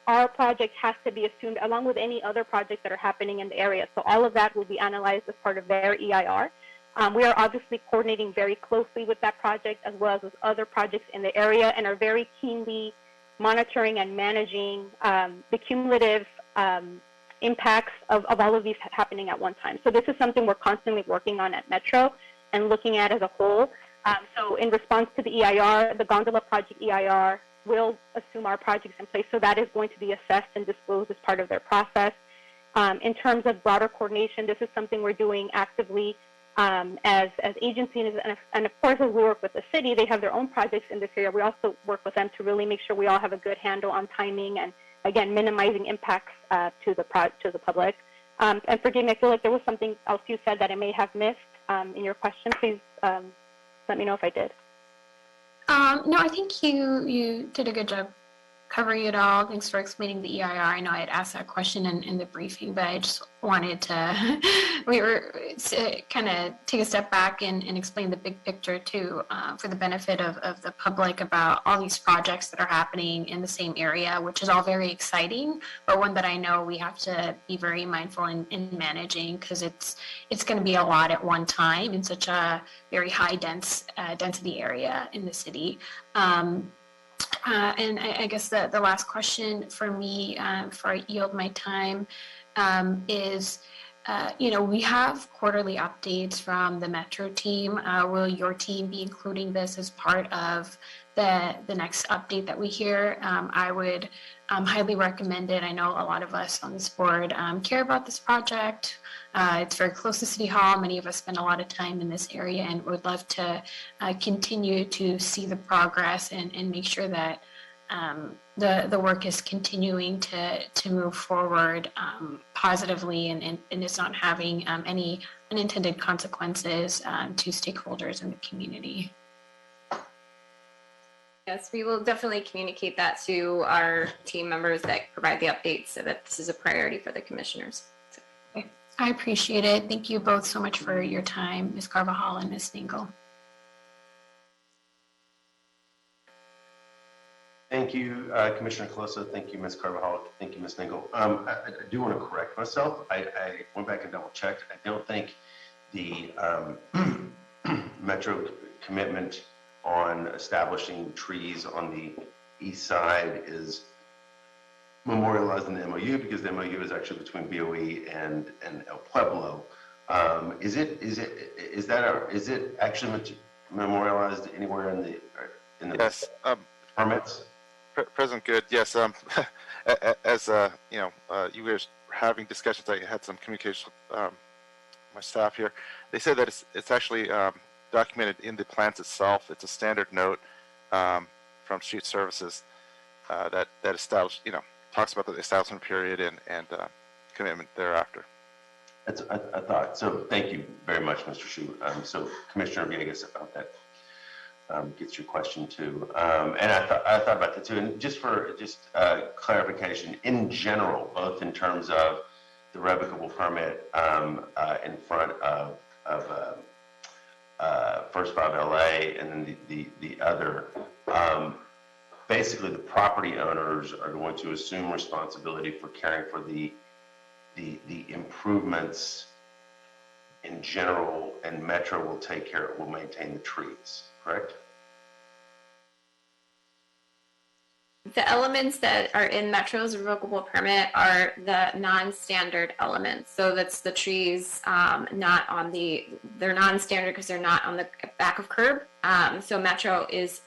Speaker 13: our project has to be assumed along with any other projects that are happening in the area. So all of that will be analyzed as part of their EIR. We are obviously coordinating very closely with that project as well as with other projects in the area and are very keenly monitoring and managing the cumulative impacts of all of these happening at one time. So this is something we're constantly working on at Metro and looking at as a whole. So in response to the EIR, the gondola project EIR will assume our projects in place. So that is going to be assessed and disclosed as part of their process. In terms of broader coordination, this is something we're doing actively as agencies, and of course, as we work with the city, they have their own projects in this area. We also work with them to really make sure we all have a good handle on timing and, again, minimizing impacts to the public. And forgive me, I feel like there was something else you said that I may have missed in your question. Please let me know if I did.
Speaker 8: No, I think you did a good job covering it all. Thanks for explaining the EIR. I know I had asked that question in the briefing, but I just wanted to kind of take a step back and explain the big picture too, for the benefit of the public about all these projects that are happening in the same area, which is all very exciting, but one that I know we have to be very mindful in managing, because it's going to be a lot at one time in such a very high density area in the city. And I guess the last question for me, before I yield my time, is, we have quarterly updates from the Metro team. Will your team be including this as part of the next update that we hear? I would highly recommend it. I know a lot of us on this board care about this project. It's very close to City Hall. Many of us spend a lot of time in this area and would love to continue to see the progress and make sure that the work is continuing to move forward positively and is not having any unintended consequences to stakeholders in the community.
Speaker 11: Yes, we will definitely communicate that to our team members that provide the updates so that this is a priority for the commissioners.
Speaker 8: Okay. I appreciate it. Thank you both so much for your time, Ms. Carvajal and Ms. Nagel.
Speaker 1: Thank you, Commissioner Coloso. Thank you, Ms. Carvajal. Thank you, Ms. Nagel. I do want to correct myself. I went back and double checked. I don't think the Metro commitment on establishing trees on the east side is memorialized in the MOU, because the MOU is actually between BOE and El Pueblo. Is it actually memorialized anywhere in the
Speaker 10: Yes.
Speaker 1: permits?
Speaker 10: President Good, yes. As you were having discussions, I had some communication with my staff here. They said that it's actually documented in the plans itself. It's a standard note from Street Services that established, talks about the establishment period and commitment thereafter.
Speaker 1: That's I thought. So thank you very much, Mr. Shu. So Commissioner Villegas, about that gets your question too. And I thought about that too. And just for clarification, in general, both in terms of the revocable permit in front of First 5 LA and then the other, basically the property owners are going to assume responsibility for caring for the improvements in general, and Metro will maintain the trees, correct?
Speaker 11: The elements that are in Metro's revocable permit are the non-standard elements. So that's the trees, they're non-standard because they're not on the back of curb. So Metro is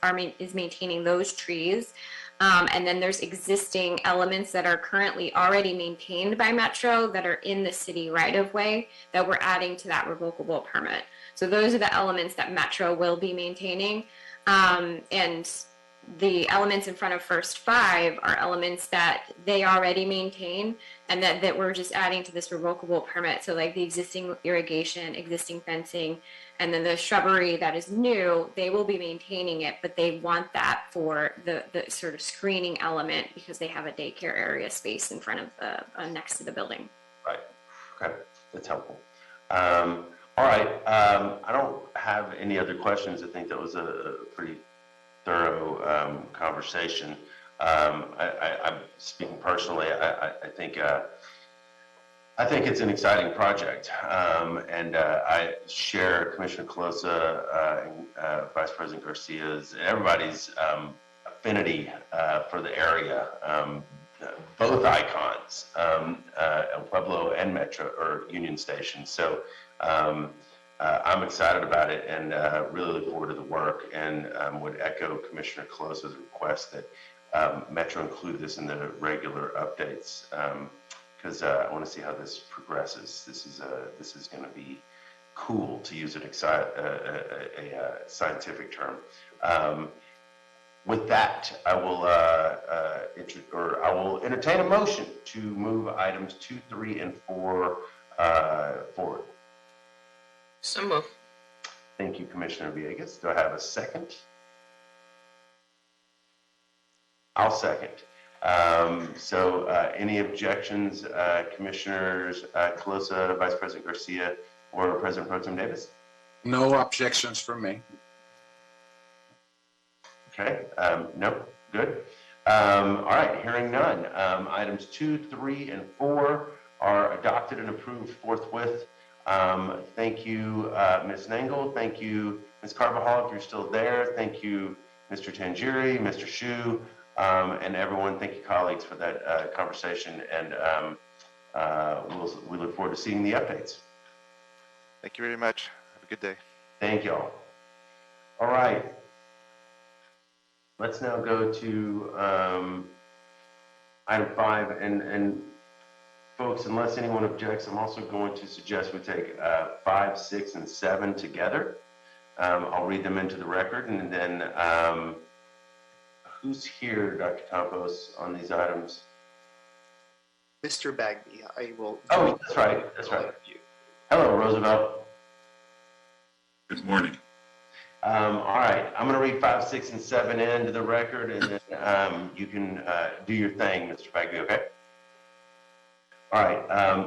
Speaker 11: maintaining those trees. And then there's existing elements that are currently already maintained by Metro that are in the city right of way that we're adding to that revocable permit. So those are the elements that Metro will be maintaining. And the elements in front of first 5 are elements that they already maintain and that we're just adding to this revocable permit. So like the existing irrigation, existing fencing, and then the shrubbery that is new, they will be maintaining it, but they want that for the sort of screening element because they have a daycare area space in front of next to the building.
Speaker 1: Right. Okay. That's helpful. All right. I don't have any other questions. I think that was a pretty thorough conversation. I'm speaking personally. I think it's an exciting project, and I share Commissioner Colosa and Vice President Garcia's and everybody's affinity for the area. Both icons, El Pueblo and Metro or Union Station. So. I'm excited about it and really look forward to the work, and would echo Commissioner Colosa's request that Metro include this in the regular updates because I want to see how this progresses. This is going to be cool, to use a scientific term. With that, I will entertain a motion to move items 2, 3, and 4 forward.
Speaker 6: So moved.
Speaker 1: Thank you, Commissioner Villegas. Do I have a second? I'll second. Any objections, Commissioners Colosa, Vice President Garcia, or President Pro Tem Davis?
Speaker 4: No objections from me.
Speaker 1: Okay. No. Good. All right. Hearing none. Items 2, 3, and 4 are adopted and approved forthwith. Thank you, Ms. Nangle. Thank you, Ms. Carbajal, if you're still there. Thank you, Mr. Tangiri, Mr. Shu, and everyone. Thank you, colleagues, for that conversation. And we look forward to seeing the updates.
Speaker 10: Thank you very much. Have a good day.
Speaker 1: Thank you all. All right. Let's now go to item 5. And folks, unless anyone objects, I'm also going to suggest we take 5, 6, and 7 together. I'll read them into the record, and then who's here, Dr. Campos, on these items?
Speaker 2: Mr. Bagby, I will.
Speaker 1: Oh, that's right. That's right. Hello, Roosevelt.
Speaker 14: Good morning.
Speaker 1: All right, I'm going to read 5, 6, and 7 into the record, and then you can do your thing, Mr. Bagby, okay? All right,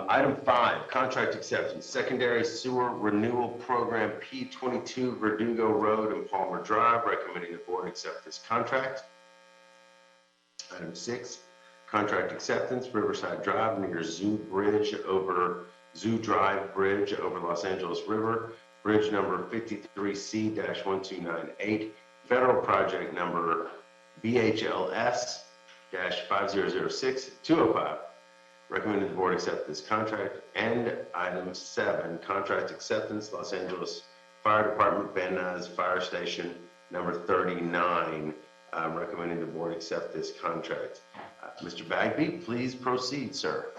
Speaker 1: item 5, contract acceptance, secondary sewer renewal program P22 Verdugo Road and Palmer Drive, recommending the board accept this contract. Item 6, contract acceptance, Riverside Drive near Zoo Drive Bridge over Los Angeles River, bridge number 53C-1298, federal project number BHLS-5006-205. Recommended the board accept this contract. And item 7, contract acceptance, Los Angeles Fire Department, Van Nuys Fire Station, number 39. Recommending the board accept this contract. Mr. Bagby, please proceed, sir.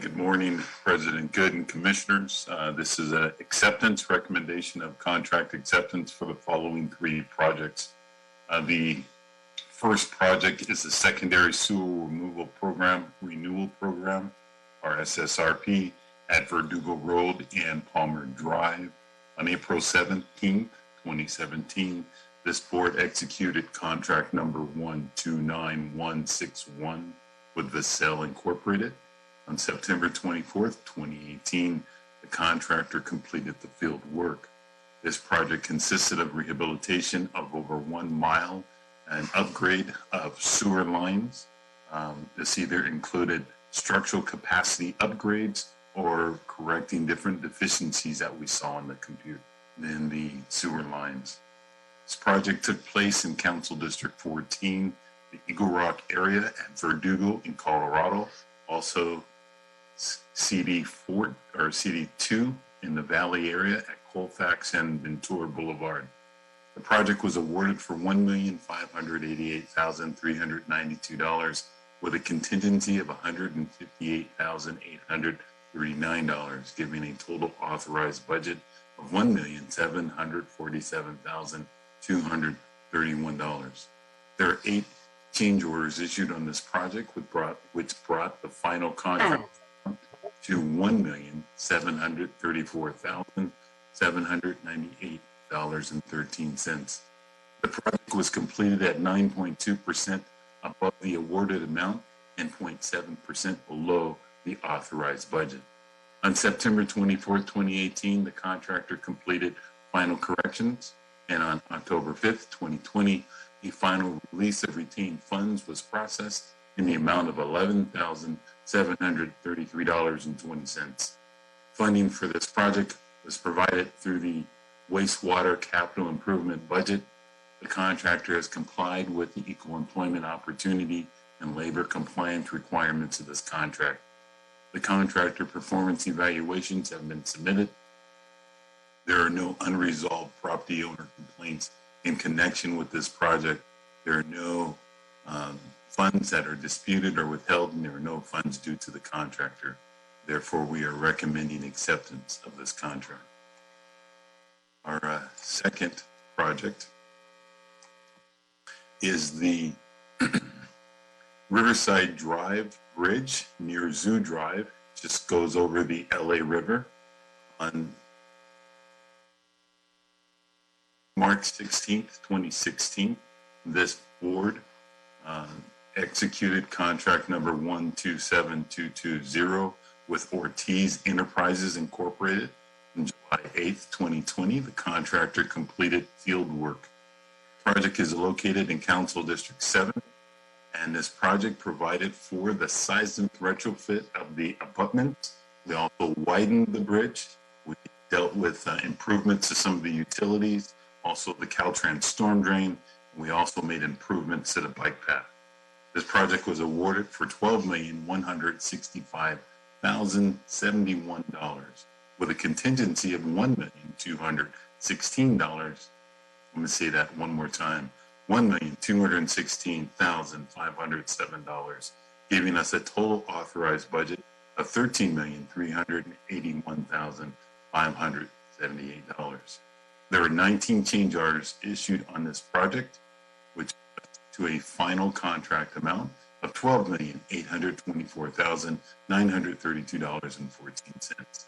Speaker 14: Good morning, President Good and Commissioners. This is an acceptance recommendation of contract acceptance for the following 3 projects. The first project is the Secondary Sewer Removal Program Renewal Program, or SSRP, at Verdugo Road and Palmer Drive. On April 17th, 2017, this board executed contract number 129161 with Vassell Incorporated. On September 24th, 2018, the contractor completed the field work. This project consisted of rehabilitation of over 1 mile and upgrade of sewer lines. This either included structural capacity upgrades, or correcting different deficiencies that we saw in the sewer lines. This project took place in Council District 14, the Eagle Rock area at Verdugo in Colorado, also CD2 in the Valley area at Colfax and Ventura Boulevard. The project was awarded for $1,588,392 with a contingency of $158,839, giving a total authorized budget of $1,747,231. There are 8 change orders issued on this project, which brought the final contract to $1,734,798.13. The project was completed at 9.2% above the awarded amount and 0.7% below the authorized budget. On September 24, 2018, the contractor completed final corrections, and on October 5th, 2020, a final release of retained funds was processed in the amount of $11,733.20. Funding for this project was provided through the wastewater capital improvement budget. The contractor has complied with the equal employment opportunity and labor compliance requirements of this contract. The contractor performance evaluations have been submitted. There are no unresolved property owner complaints in connection with this project. There are no funds that are disputed or withheld, and there are no funds due to the contractor. Therefore, we are recommending acceptance of this contract. Our second project is the Riverside Drive Bridge near Zoo Drive. Just goes over the LA River. On March 16th, 2016, this board executed contract number 127220 with Ortiz Enterprises Incorporated. On July 8th, 2020, the contractor completed field work. The project is located in Council District 7, and this project provided for the seismic retrofit of the abutments. We also widened the bridge. We dealt with improvements to some of the utilities, also the Caltrans storm drain. We also made improvements to the bike path. This project was awarded for $12,165,071 with a contingency of $1,216,000. Let me say that one more time. $1,216,507, giving us a total authorized budget of $13,381,578. There are 19 change orders issued on this project, which to a final contract amount of $12,824,932.14.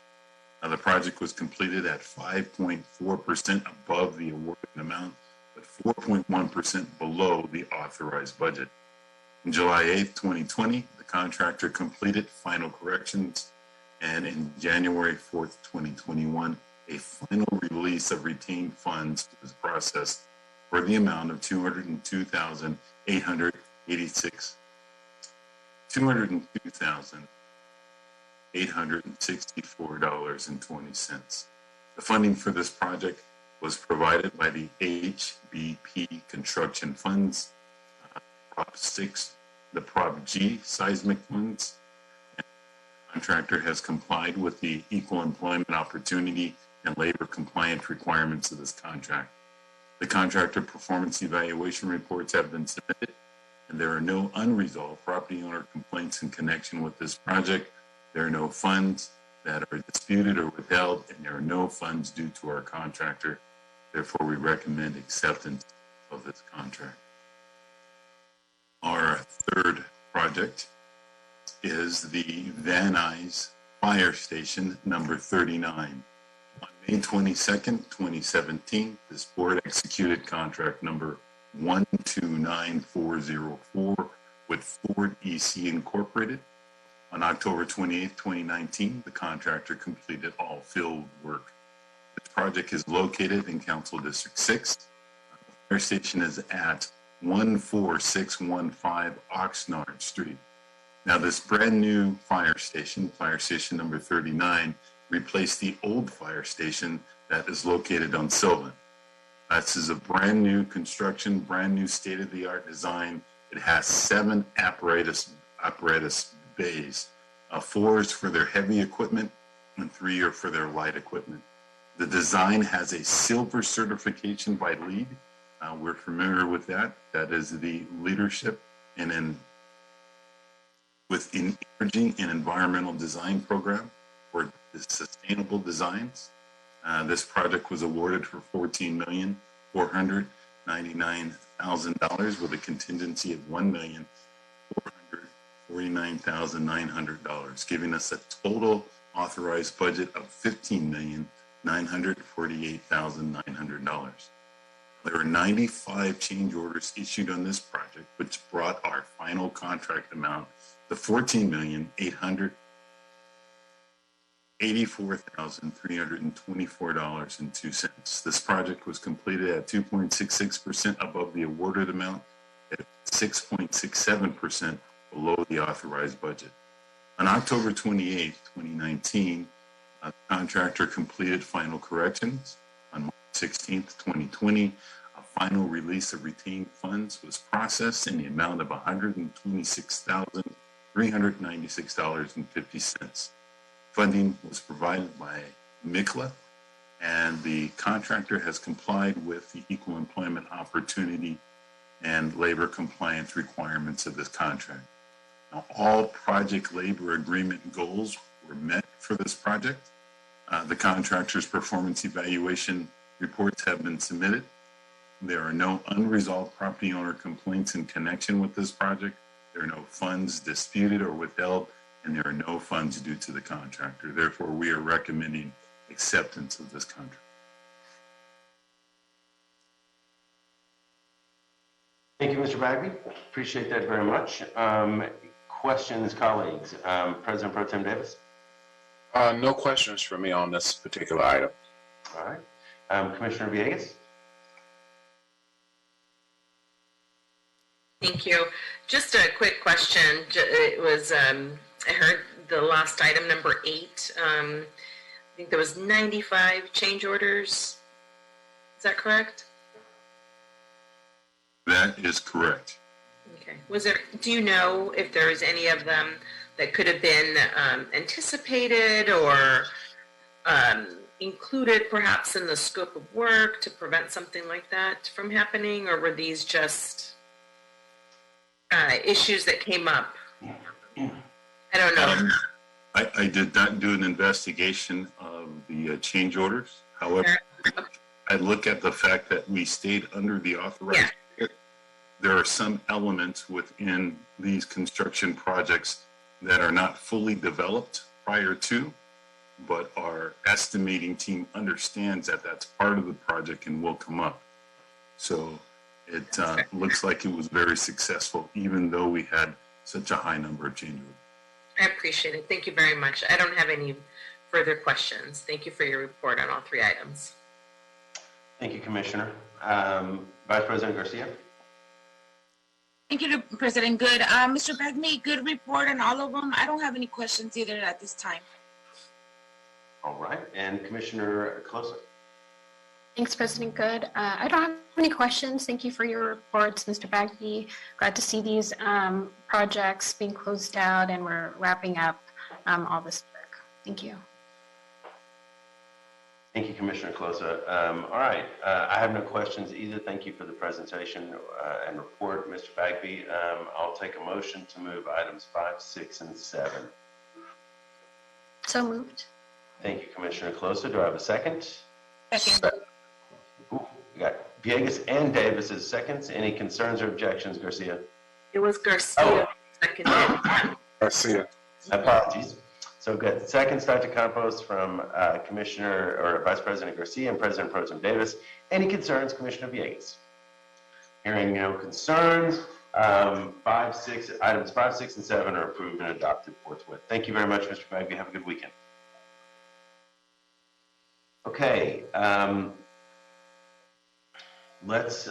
Speaker 14: Now, the project was completed at 5.4% above the awarded amount, but 4.1% below the authorized budget. On July 8th, 2020, the contractor completed final corrections, and in January 4th, 2021, a final release of retained funds was processed for the amount of $202,864.20. The funding for this project was provided by the HBP construction funds, Prop 6, the Prop G seismic funds. The contractor has complied with the equal employment opportunity and labor compliance requirements of this contract. The contractor performance evaluation reports have been submitted, and there are no unresolved property owner complaints in connection with this project. There are no funds that are disputed or withheld, and there are no funds due to our contractor. Therefore, we recommend acceptance of this contract. Our third project is the Van Nuys Fire Station number 39. On May 22nd, 2017, this board executed contract number 129404 with Ford EC Incorporated. On October 28th, 2019, the contractor completed all field work. This project is located in Council District 6. The fire station is at 14615 Oxnard Street. Now, this brand new fire station number 39, replaced the old fire station that is located on Sylvan. This is a brand new construction, brand new state-of-the-art design. It has 7 apparatus bays. 4 is for their heavy equipment and 3 are for their light equipment. The design has a silver certification by LEED. We're familiar with that. That is the leadership within energy and environmental design program for the sustainable designs. This project was awarded for $14,499,000 with a contingency of $1,449,900, giving us a total authorized budget of $15,948,900. There were 95 change orders issued on this project, which brought our final contract amount to $14,884,324.02. This project was completed at 2.66% above the awarded amount, at 6.67% below the authorized budget. On October 28, 2019, the contractor completed final corrections. On March 16, 2020, a final release of retained funds was processed in the amount of $126,396.50. Funding was provided by MICLA, and the contractor has complied with the Equal Employment Opportunity and labor compliance requirements of this contract. Now, all project labor agreement goals were met for this project. The contractor's performance evaluation reports have been submitted. There are no unresolved property owner complaints in connection with this project. There are no funds disputed or withheld, and there are no funds due to the contractor. Therefore, we are recommending acceptance of this contract.
Speaker 1: Thank you, Mr. Bagby. Appreciate that very much. Questions, colleagues? President Pro Tem Davis?
Speaker 4: No questions for me on this particular item.
Speaker 1: All right. Commissioner Villegas?
Speaker 6: Thank you. Just a quick question. It was, I heard the last item, number 8. I think there was 95 change orders. Is that correct?
Speaker 14: That is correct.
Speaker 6: Okay. Do you know if there was any of them that could have been anticipated or included perhaps in the scope of work to prevent something like that from happening, or were these just issues that came up? I don't know.
Speaker 14: I did not do an investigation of the change orders. However, I look at the fact that we stayed under the authorized. Yeah. There are some elements within these construction projects that are not fully developed prior to, but our estimating team understands that that's part of the project and will come up. So it looks like it was very successful, even though we had such a high number of change orders.
Speaker 6: I appreciate it. Thank you very much. I don't have any further questions. Thank you for your report on all 3 items.
Speaker 1: Thank you, Commissioner. Vice President Garcia?
Speaker 7: Thank you, President Good. Mr. Bagby, good report on all of them. I don't have any questions either at this time.
Speaker 1: All right. And Commissioner Closa?
Speaker 8: Thanks, President Good. I don't have any questions. Thank you for your reports, Mr. Bagby. Glad to see these projects being closed out and we're wrapping up all this work. Thank you.
Speaker 1: Thank you, Commissioner Closa. All right. I have no questions either. Thank you for the presentation and report, Mr. Bagby. I'll take a motion to move items 5, 6, and 7.
Speaker 8: So moved.
Speaker 1: Thank you, Commissioner Closa. Do I have a second?
Speaker 7: Second.
Speaker 1: Ooh, we got Villegas and Davis as seconds. Any concerns or objections, Garcia?
Speaker 6: It was Garcia. Seconded.
Speaker 4: Garcia.
Speaker 1: Apologies. So good. Second, Dr. Campos from Commissioner or Vice President Garcia and President Pro Tem Davis. Any concerns, Commissioner Villegas? Hearing no concerns, items 5, 6, and 7 are approved and adopted forthwith. Thank you very much, Mr. Bagby. Have a good weekend. Let's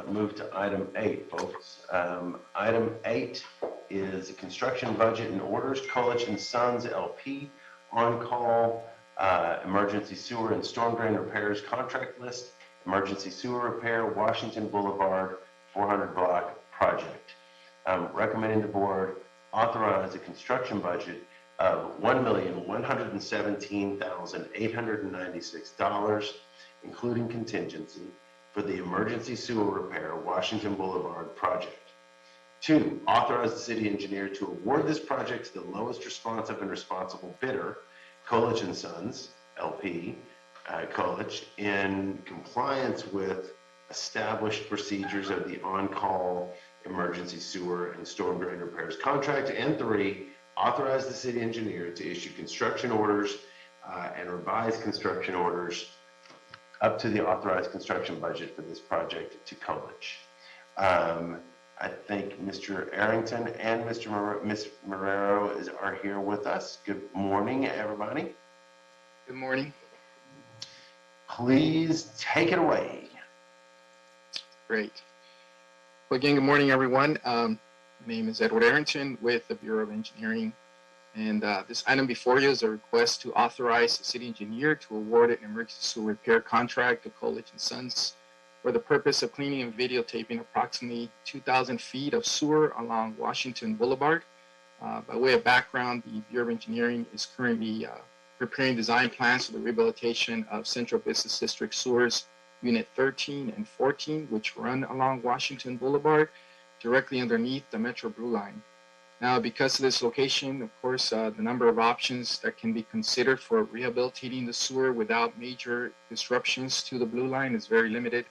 Speaker 1: move to item 8, folks. Item 8 is construction budget and orders. Colich and Sons LP on-call emergency sewer and storm drain repairs contract list. Emergency sewer repair, Washington Boulevard 400 block project. Recommending the board authorize a construction budget of $1,117,896, including contingency, for the emergency sewer repair Washington Boulevard project. 2, authorize the city engineer to award this project to the lowest responsive and responsible bidder, Colich and Sons, LP, Colich, in compliance with established procedures of the on-call emergency sewer and storm drain repairs contract. And 3, authorize the city engineer to issue construction orders and revise construction orders up to the authorized construction budget for this project to Colich. I think Mr. Arrington and Ms. Marrero are here with us. Good morning, everybody.
Speaker 15: Good morning.
Speaker 1: Please take it away.
Speaker 15: Great. Well, again, good morning, everyone. My name is Edward Arrington with the Bureau of Engineering. And this item before you is a request to authorize the city engineer to award an emergency sewer repair contract to Colich and Sons for the purpose of cleaning and videotaping approximately 2,000 feet of sewer along Washington Boulevard. By way of background, the Bureau of Engineering is currently preparing design plans for the rehabilitation of Central Business District sewers Unit 13 and 14, which run along Washington Boulevard directly underneath the Metro Blue Line. Now, because of this location, of course, the number of options that can be considered for rehabilitating the sewer without major disruptions to the Blue Line is very limited.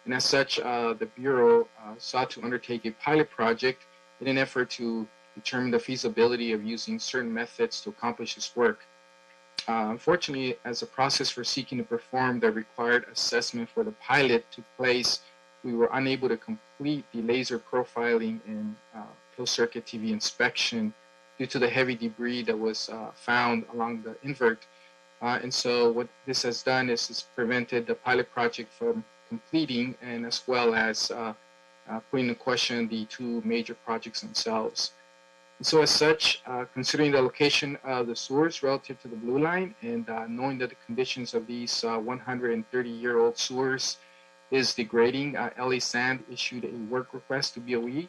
Speaker 15: And as such, the Bureau sought to undertake a pilot project in an effort to determine the feasibility of using certain methods to accomplish this work. Unfortunately, as the process for seeking to perform the required assessment for the pilot took place, we were unable to complete the laser profiling and closed circuit TV inspection due to the heavy debris that was found along the invert. And so what this has done is it's prevented the pilot project from completing, and as well as putting in question the 2 major projects themselves. And so as such, considering the location of the sewers relative to the Blue Line and knowing that the conditions of these 130-year-old sewers is degrading, LA Sand issued a work request to BOE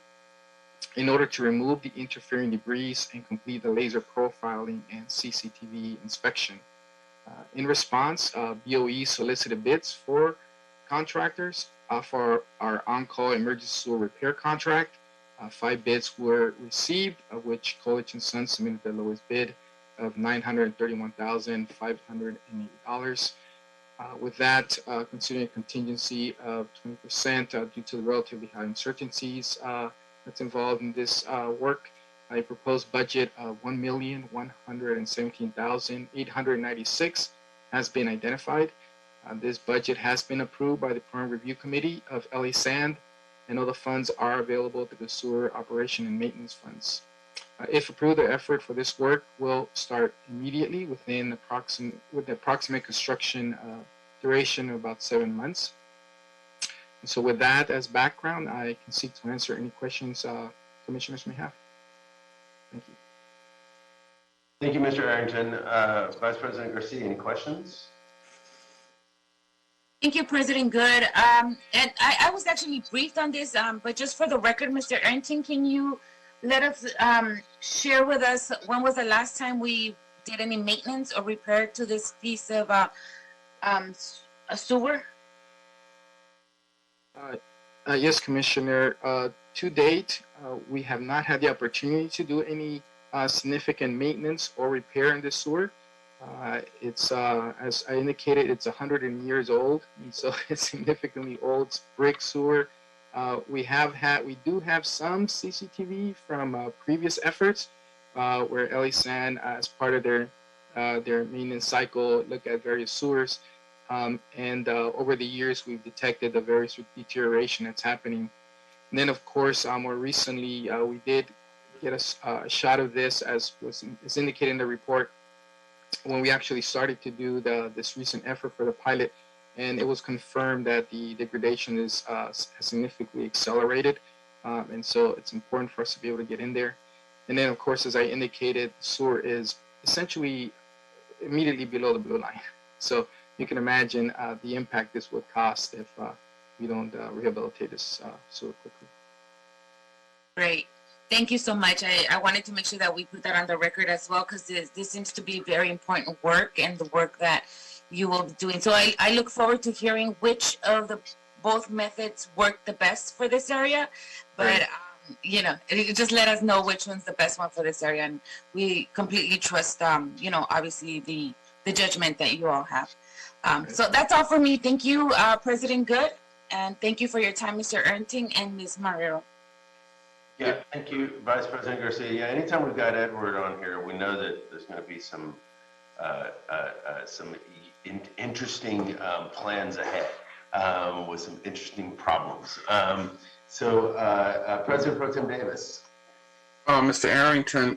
Speaker 15: in order to remove the interfering debris and complete the laser profiling and CCTV inspection. In response, BOE solicited bids for contractors for our on-call emergency sewer repair contract. 5 bids were received, of which Colich and Sons submitted the lowest bid of $931,580. With that, considering a contingency of 20% due to the relatively high uncertainties that's involved in this work, a proposed budget of $1,117,896 has been identified. This budget has been approved by the Program Review Committee of LA Sand, and all the funds are available to the sewer operation and maintenance funds. If approved, the effort for this work will start immediately with the approximate construction duration of about 7 months. And so with that as background, I can seek to answer any questions commissioners may have. Thank you.
Speaker 1: Thank you, Mr. Arrington. Vice President Garcia, any questions?
Speaker 7: Thank you, President Good. And I was actually briefed on this, but just for the record, Mr. Arrington, can you let us share with us when was the last time we did any maintenance or repair to this piece of a sewer?
Speaker 15: Yes, Commissioner. To date, we have not had the opportunity to do any significant maintenance or repair in the sewer. It's as I indicated, it's 100 years old, and so it's significantly old. It's brick sewer. We do have some CCTV from previous efforts where LA Sand, as part of their maintenance cycle, look at various sewers. And over the years, we've detected the various deterioration that's happening. And then, of course, more recently, we did get a shot of this, as is indicated in the report, when we actually started to do this recent effort for the pilot. and it was confirmed that the degradation is has significantly accelerated, and so it's important for us to be able to get in there. And then, of course, as I indicated, sewer is essentially immediately below the blue line. So you can imagine the impact this would cost if we don't rehabilitate this sewer quickly.
Speaker 7: Great. Thank you so much. I wanted to make sure that we put that on the record as well, because this seems to be very important work and the work that you will be doing. So I look forward to hearing which of the both methods work the best for this area. But, you know, just let us know which one's the best one for this area. And we completely trust, you know, obviously the judgment that you all have. So that's all for me. Thank you, President Good. And thank you for your time, Mr. Ernting and Ms. Marrero.
Speaker 1: Yeah, thank you, Vice President Garcia. Yeah, anytime we've got Edward on here, we know that there's going to be some interesting plans ahead with some interesting problems. President Pro Tem Davis.
Speaker 4: Mr. Arrington,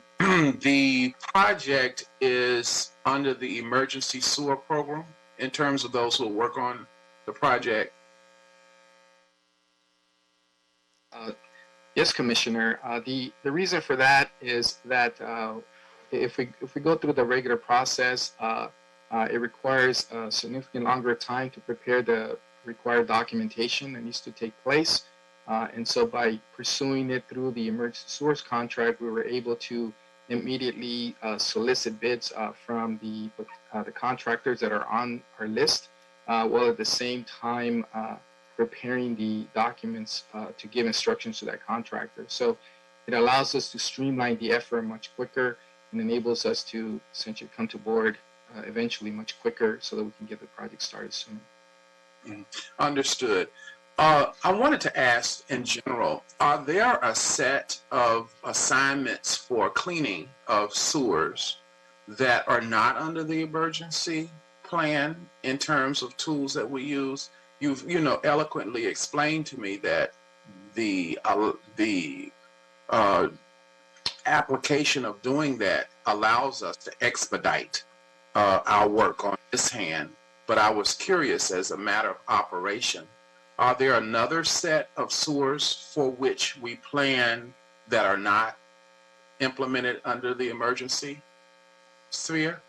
Speaker 4: the project is under the emergency sewer program in terms of those who will work on the project.
Speaker 15: Yes, Commissioner. The reason for that is that if we go through the regular process, it requires a significant longer time to prepare the required documentation that needs to take place. And so by pursuing it through the emergency source contract, we were able to immediately solicit bids from the contractors that are on our list, while at the same time preparing the documents to give instructions to that contractor. So it allows us to streamline the effort much quicker and enables us to essentially come to board eventually much quicker so that we can get the project started soon.
Speaker 4: Understood. I wanted to ask in general, are there a set of assignments for cleaning of sewers that are not under the emergency plan in terms of tools that we use? You've, you know, eloquently explained to me that the application of doing that allows us to expedite our work on this hand. But I was curious, as a matter of operation, are there another set of sewers for which we plan that are not implemented under the emergency sphere?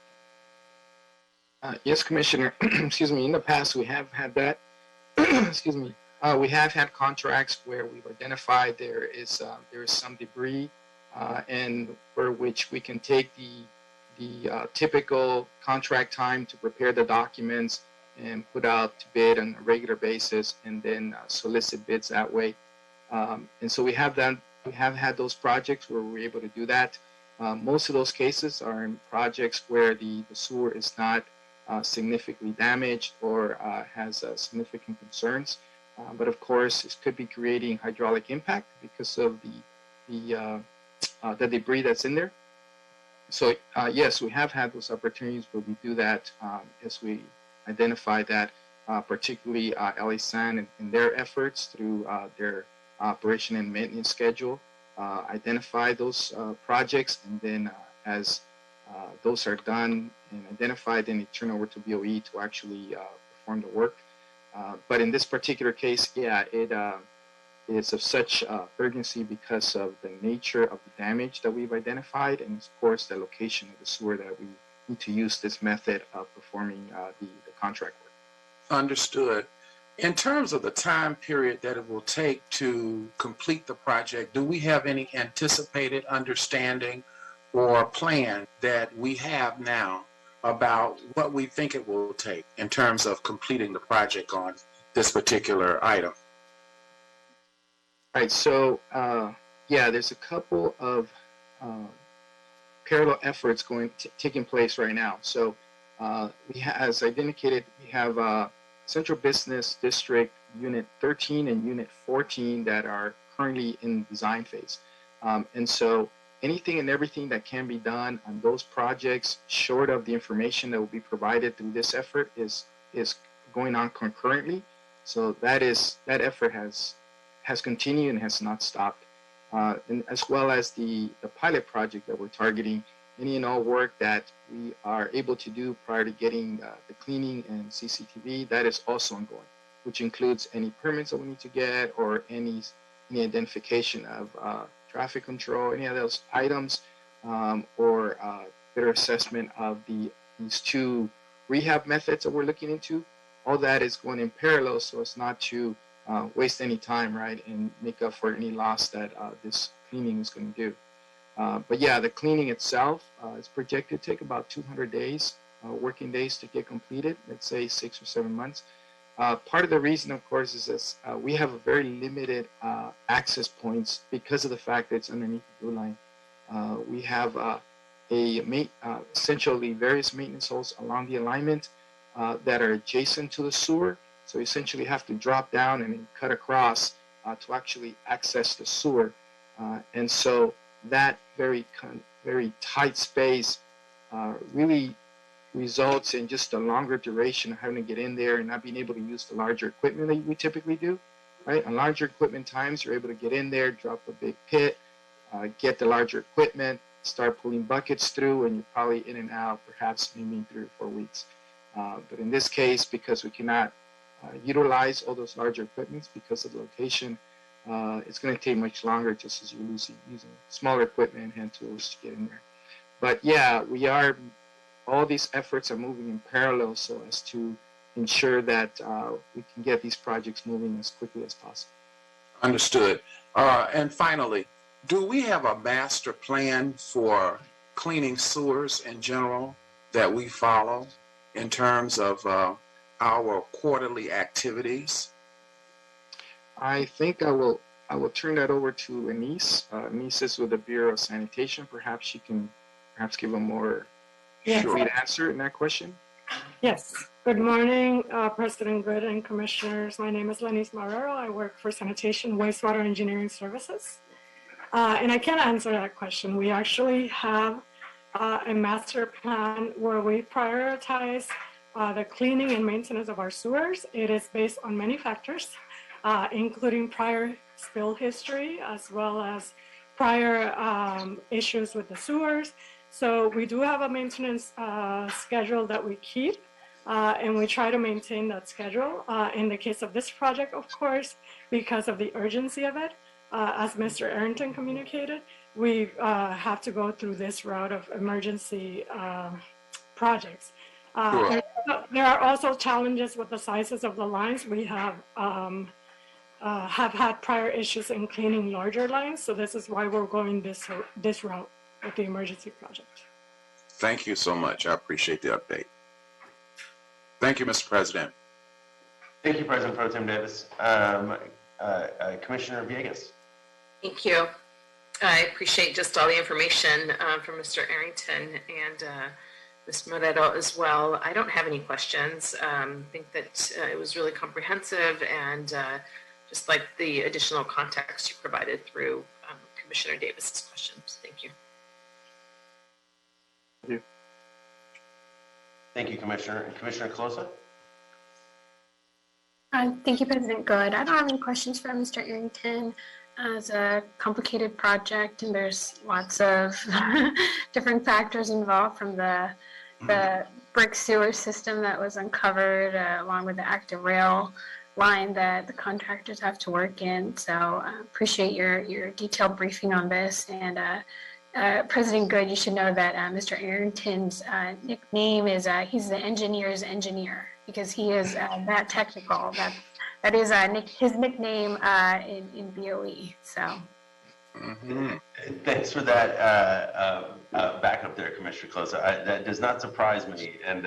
Speaker 15: Yes, Commissioner. Excuse me. In the past, we have had that. Excuse me. We have had contracts where we've identified there is some debris, and for which we can take the typical contract time to prepare the documents and put out to bid on a regular basis, and then solicit bids that way. And so we have had those projects where we're able to do that. Most of those cases are in projects where the sewer is not significantly damaged or has significant concerns. But of course, this could be creating hydraulic impact because of the debris that's in there. So yes, we have had those opportunities where we do that as we identify that, particularly LA San in their efforts through their operation and maintenance schedule, identify those projects, and then as those are done and identified, then they turn over to BOE to actually perform the work. But in this particular case, yeah, it is of such urgency because of the nature of the damage that we've identified, and of course the location of the sewer that we need to use this method of performing the contract work.
Speaker 4: Understood. In terms of the time period that it will take to complete the project, do we have any anticipated understanding or plan that we have now about what we think it will take in terms of completing the project on this particular item?
Speaker 15: Right. So, yeah, there's a couple of parallel efforts taking place right now. So, as I indicated, we have Central Business District Unit 13 and Unit 14 that are currently in design phase. And so anything and everything that can be done on those projects, short of the information that will be provided through this effort, is going on concurrently. So that effort has continued and has not stopped. And as well as the pilot project that we're targeting any and all work that we are able to do prior to getting the cleaning and CCTV, that is also ongoing, which includes any permits that we need to get or any identification of traffic control, any of those items, or better assessment of these two rehab methods that we're looking into. All that is going in parallel so as not to waste any time, right, and make up for any loss that this cleaning is going to do. But yeah, the cleaning itself is projected to take about 200 days, working days to get completed, let's say 6 or 7 months. Part of the reason, of course, is this, we have a very limited access points because of the fact that it's underneath the blue line. We have essentially various maintenance holes along the alignment that are adjacent to the sewer. So you essentially have to drop down and then cut across to actually access the sewer. And so that very tight space really results in just a longer duration of having to get in there and not being able to use the larger equipment that we typically do, right? On larger equipment times, you're able to get in there, drop a big pit, get the larger equipment, start pulling buckets through, and you're probably in and out perhaps maybe in 3 or 4 weeks. But in this case, because we cannot utilize all those larger equipments because of the location, it's going to take much longer just as you're using smaller equipment and hand tools to get in there. But yeah, all these efforts are moving in parallel so as to ensure that we can get these projects moving as quickly as possible.
Speaker 4: Understood. And finally, do we have a master plan for cleaning sewers in general that we follow in terms of our quarterly activities?
Speaker 15: I think I will turn that over to Anise. Anise is with the Bureau of Sanitation. Perhaps she can give a more complete answer in that question.
Speaker 16: Yes. Good morning, President Good and Commissioners. My name is Lenise Marrero. I work for Sanitation Wastewater Engineering Services. And I can answer that question. We actually have a master plan where we prioritize the cleaning and maintenance of our sewers. It is based on many factors, including prior spill history, as well as prior issues with the sewers. So we do have a maintenance schedule that we keep, and we try to maintain that schedule. In the case of this project, of course, because of the urgency of it, as Mr. Arrington communicated, we have to go through this route of emergency projects.
Speaker 4: Sure.
Speaker 16: There are also challenges with the sizes of the lines. We have had prior issues in cleaning larger lines, so this is why we're going this route with the emergency project.
Speaker 4: Thank you so much. I appreciate the update. Thank you, Mr. President.
Speaker 1: Thank you, President Pro Tem Davis. Commissioner Villegas.
Speaker 6: Thank you. I appreciate just all the information from Mr. Arrington and Ms. Moreno as well. I don't have any questions. I think that it was really comprehensive and just like the additional context you provided through Commissioner Davis's questions. Thank you.
Speaker 15: Thank you.
Speaker 1: Thank you, Commissioner. Commissioner Colosa?
Speaker 8: Thank you, President Good. I don't have any questions for Mr. Arrington. It's a complicated project, and there's lots of different factors involved, from the brick sewer system that was uncovered, along with the active rail line that the contractors have to work in. So I appreciate your detailed briefing on this. And President Good, you should know that Mr. Arrington's nickname is he's the engineer's engineer, because he is that technical. That is his nickname in BOE. So.
Speaker 1: Mm-hmm. Thanks for that backup there, Commissioner Colosa. That does not surprise me, and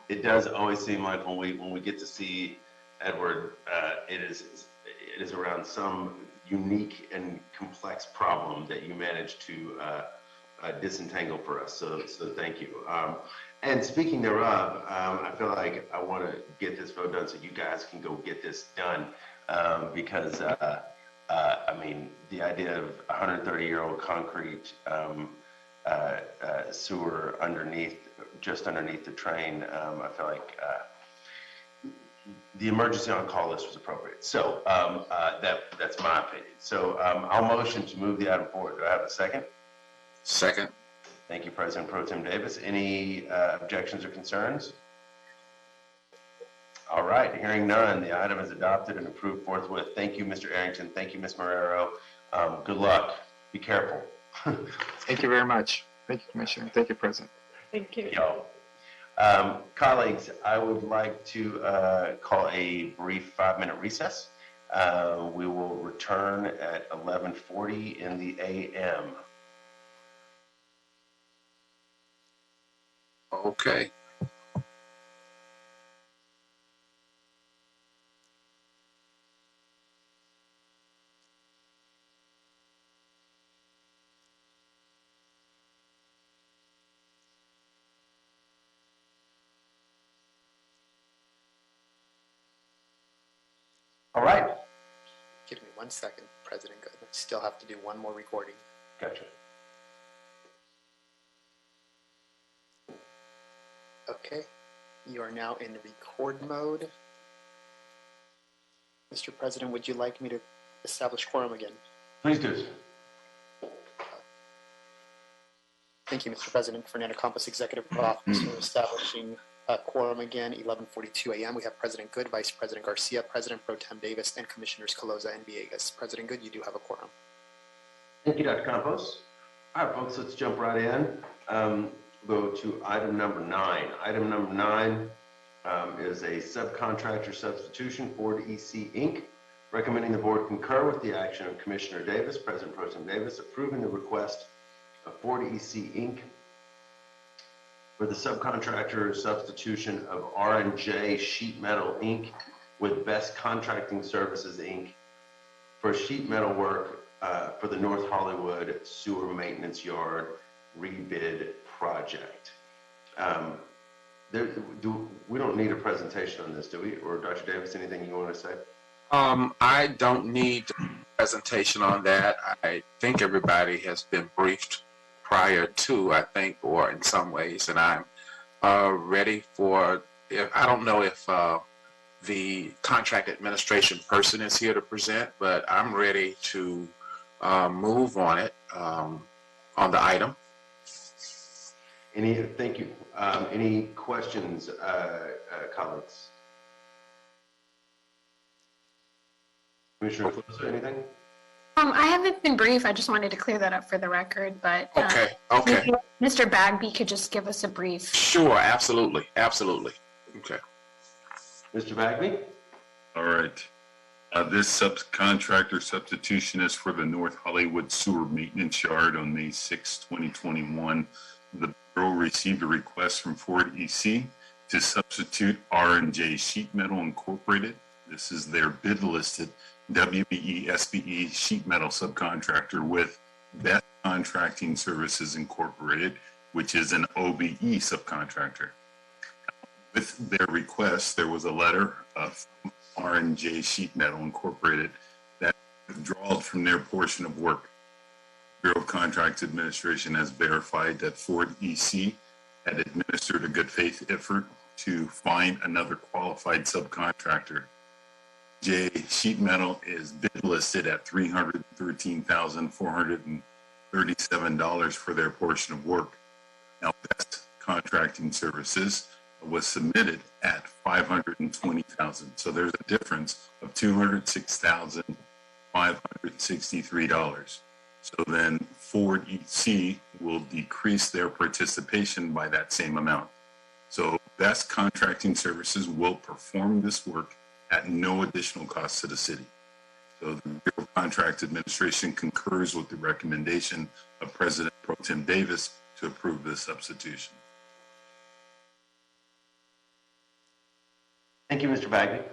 Speaker 1: it does always seem like when we get to see Edward, it is around some unique and complex problem that you managed to disentangle for us. So thank you. And speaking thereof, I feel like I want to get this vote done so you guys can go get this done, because I mean, the idea of 130-year-old concrete sewer just underneath the train, I feel like the emergency on-call list was appropriate. So that's my opinion. So I'll motion to move the item forward. Do I have a second?
Speaker 4: Second.
Speaker 1: Thank you, President Pro Tem Davis. Any objections or concerns? All right, hearing none, the item is adopted and approved forthwith. Thank you, Mr. Arrington. Thank you, Ms. Marrero. Good luck. Be careful.
Speaker 15: Thank you very much. Thank you, Commissioner. Thank you, President.
Speaker 16: Thank you.
Speaker 1: Colleagues, I would like to call a brief 5-minute recess. We will return at 11:40 in the a.m.
Speaker 4: Okay.
Speaker 1: All right.
Speaker 2: Give me 1 second, President Good. I still have to do one more recording.
Speaker 1: Gotcha.
Speaker 2: Okay, you are now in record mode. Mr. President, would you like me to establish quorum again?
Speaker 1: Please do.
Speaker 2: Thank you, Mr. President. Fernando Campos, Executive Officer, establishing a quorum again, 11:42 a.m. We have President Good, Vice President Garcia, President Pro Tem Davis, and Commissioners Caloza and Villegas. President Good, you do have a quorum.
Speaker 1: Thank you, Dr. Campos. All right, folks, let's jump right in. Go to item number 9. Item number 9 is a subcontractor substitution, Ford EC Inc. Recommending the board concur with the action of Commissioner Davis, President Pro Tem Davis, approving the request of Ford EC Inc. for the subcontractor substitution of R&J Sheet Metal Inc. with Best Contracting Services Inc. for sheet metal work for the North Hollywood Sewer Maintenance Yard rebid project. We don't need a presentation on this, do we? Or Dr. Davis, anything you want to say?
Speaker 4: I don't need a presentation on that. I think everybody has been briefed prior to, I think, or in some ways, and I'm ready for, I don't know if the contract administration person is here to present, but I'm ready to move on it, on the item.
Speaker 1: Thank you. Any questions, colleagues? Commissioner Closer, anything?
Speaker 8: I haven't been brief. I just wanted to clear that up for the record, but
Speaker 4: Okay.
Speaker 8: maybe Mr. Bagby could just give us a brief.
Speaker 4: Sure, absolutely. Okay.
Speaker 1: Mr. Bagby?
Speaker 14: All right. This subcontractor substitution is for the North Hollywood Sewer Maintenance Yard on May 6, 2021. The Bureau received a request from Ford EC to substitute R&J Sheet Metal Incorporated. This is their bid listed WBE SBE sheet metal subcontractor with Best Contracting Services Incorporated, which is an OBE subcontractor. With their request, there was a letter of R&J Sheet Metal Incorporated that withdrawed from their portion of work. Bureau of Contracts Administration has verified that Ford EC had administered a good faith effort to find another qualified subcontractor. J Sheet Metal is bid listed at $313,437 for their portion of work. Now, Best Contracting Services was submitted at $520,000. So there's a difference of $206,563. So then Ford EC will decrease their participation by that same amount. So Best Contracting Services will perform this work at no additional cost to the city. So the Bureau of Contracts Administration concurs with the recommendation of President Pro Tem Davis to approve this substitution.
Speaker 1: Thank you, Mr. Bagby.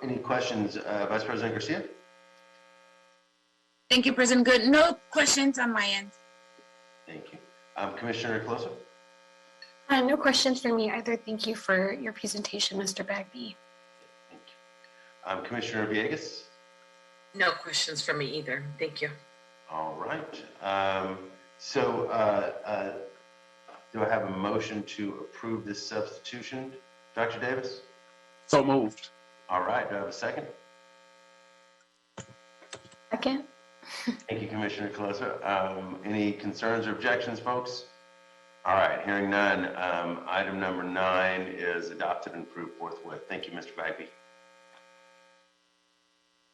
Speaker 1: Any questions, Vice President Garcia?
Speaker 7: Thank you, President Good. No questions on my end.
Speaker 1: Thank you. Commissioner Closer?
Speaker 8: No questions for me either. Thank you for your presentation, Mr. Bagby.
Speaker 1: Thank you. Commissioner Villegas?
Speaker 6: No questions for me either. Thank you.
Speaker 1: All right. Do I have a motion to approve this substitution? Dr. Davis?
Speaker 4: So moved.
Speaker 1: All right. Do I have a second?
Speaker 8: Second.
Speaker 1: Thank you, Commissioner Calosa. Any concerns or objections, folks? All right, hearing none. Item number 9 is adopted and approved forthwith. Thank you, Mr. Bagby.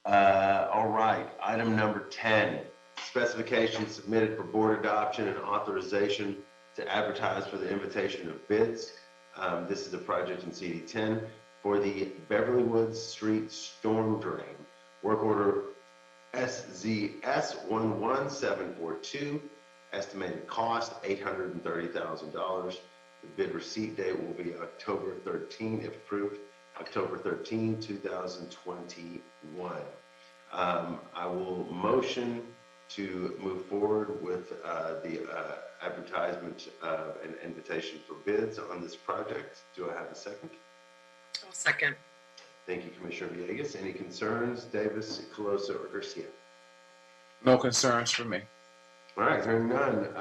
Speaker 1: All right, item number 10, specifications submitted for board adoption and authorization to advertise for the invitation of bids. This is a project in CD10 for the Beverly Woods Street Storm Drain. Work order SZS 11742. Estimated cost $830,000. The bid receipt date will be October 13, if approved, October 13, 2021. I will motion to move forward with the advertisement of an invitation for bids on this project. Do I have a second?
Speaker 6: I'll second.
Speaker 1: Thank you, Commissioner Villegas. Any concerns, Davis, Calosa, or Garcia?
Speaker 4: No concerns for me.
Speaker 1: All right, hearing none.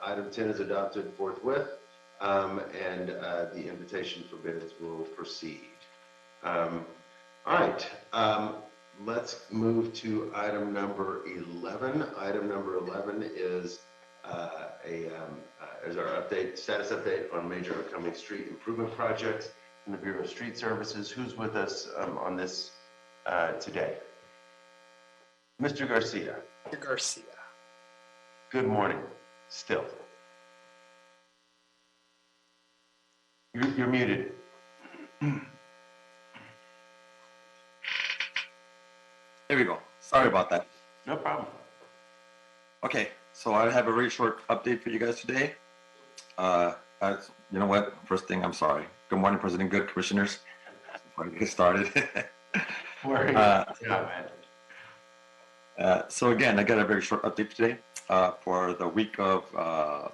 Speaker 1: Item 10 is adopted forthwith, and the invitation for bids will proceed. All right, let's move to item number 11. Item number 11 is is our status update on major upcoming street improvement projects in the Bureau of Street Services. Who's with us on this today? Mr. Garcia.
Speaker 2: Mr. Garcia.
Speaker 1: Good morning, still. You're muted.
Speaker 17: There we go. Sorry about that.
Speaker 1: No problem.
Speaker 17: Okay, so I have a very short update for you guys today. You know what? First thing, I'm sorry. Good morning, President Good, Commissioners. Before we get started. So again, I got a very short update today. For the week of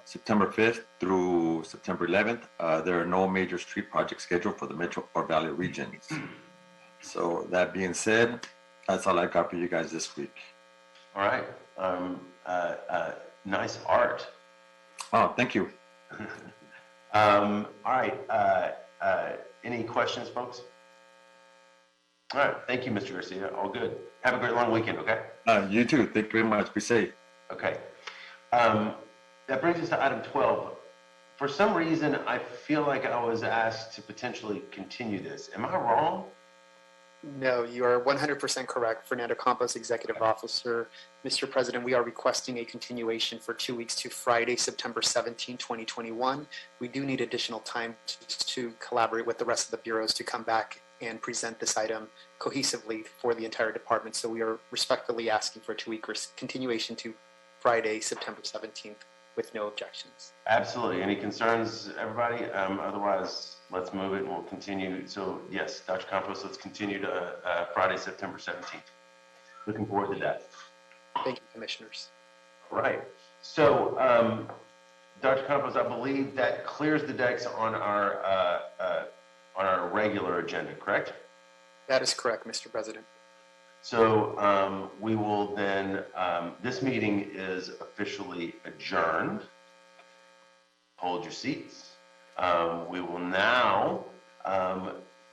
Speaker 17: September 5th through September 11th, there are no major street projects scheduled for the Metro or Valley regions. So that being said, that's all I got for you guys this week.
Speaker 1: All right. Nice art.
Speaker 17: Oh, thank you.
Speaker 1: All right. Any questions, folks? All right. Thank you, Mr. Garcia. All good. Have a great long weekend, okay?
Speaker 17: You too. Thank you very much. Be safe.
Speaker 1: Okay. That brings us to item 12. For some reason, I feel like I was asked to potentially continue this. Am I wrong?
Speaker 2: No, you are 100% correct. Fernando Campos, Executive Officer. Mr. President, we are requesting a continuation for 2 weeks to Friday, September 17, 2021. We do need additional time to collaborate with the rest of the bureaus to come back and present this item cohesively for the entire department. So we are respectfully asking for a 2-week continuation to Friday, September 17th with no objections.
Speaker 1: Absolutely. Any concerns, everybody? Otherwise, let's move it and we'll continue. So yes, Dr. Campos, let's continue to Friday, September 17th. Looking forward to that.
Speaker 2: Thank you, Commissioners.
Speaker 1: All right. So, Dr. Campos, I believe that clears the decks on our regular agenda, correct?
Speaker 2: That is correct, Mr. President.
Speaker 1: So we will then, this meeting is officially adjourned. Hold your seats. We will now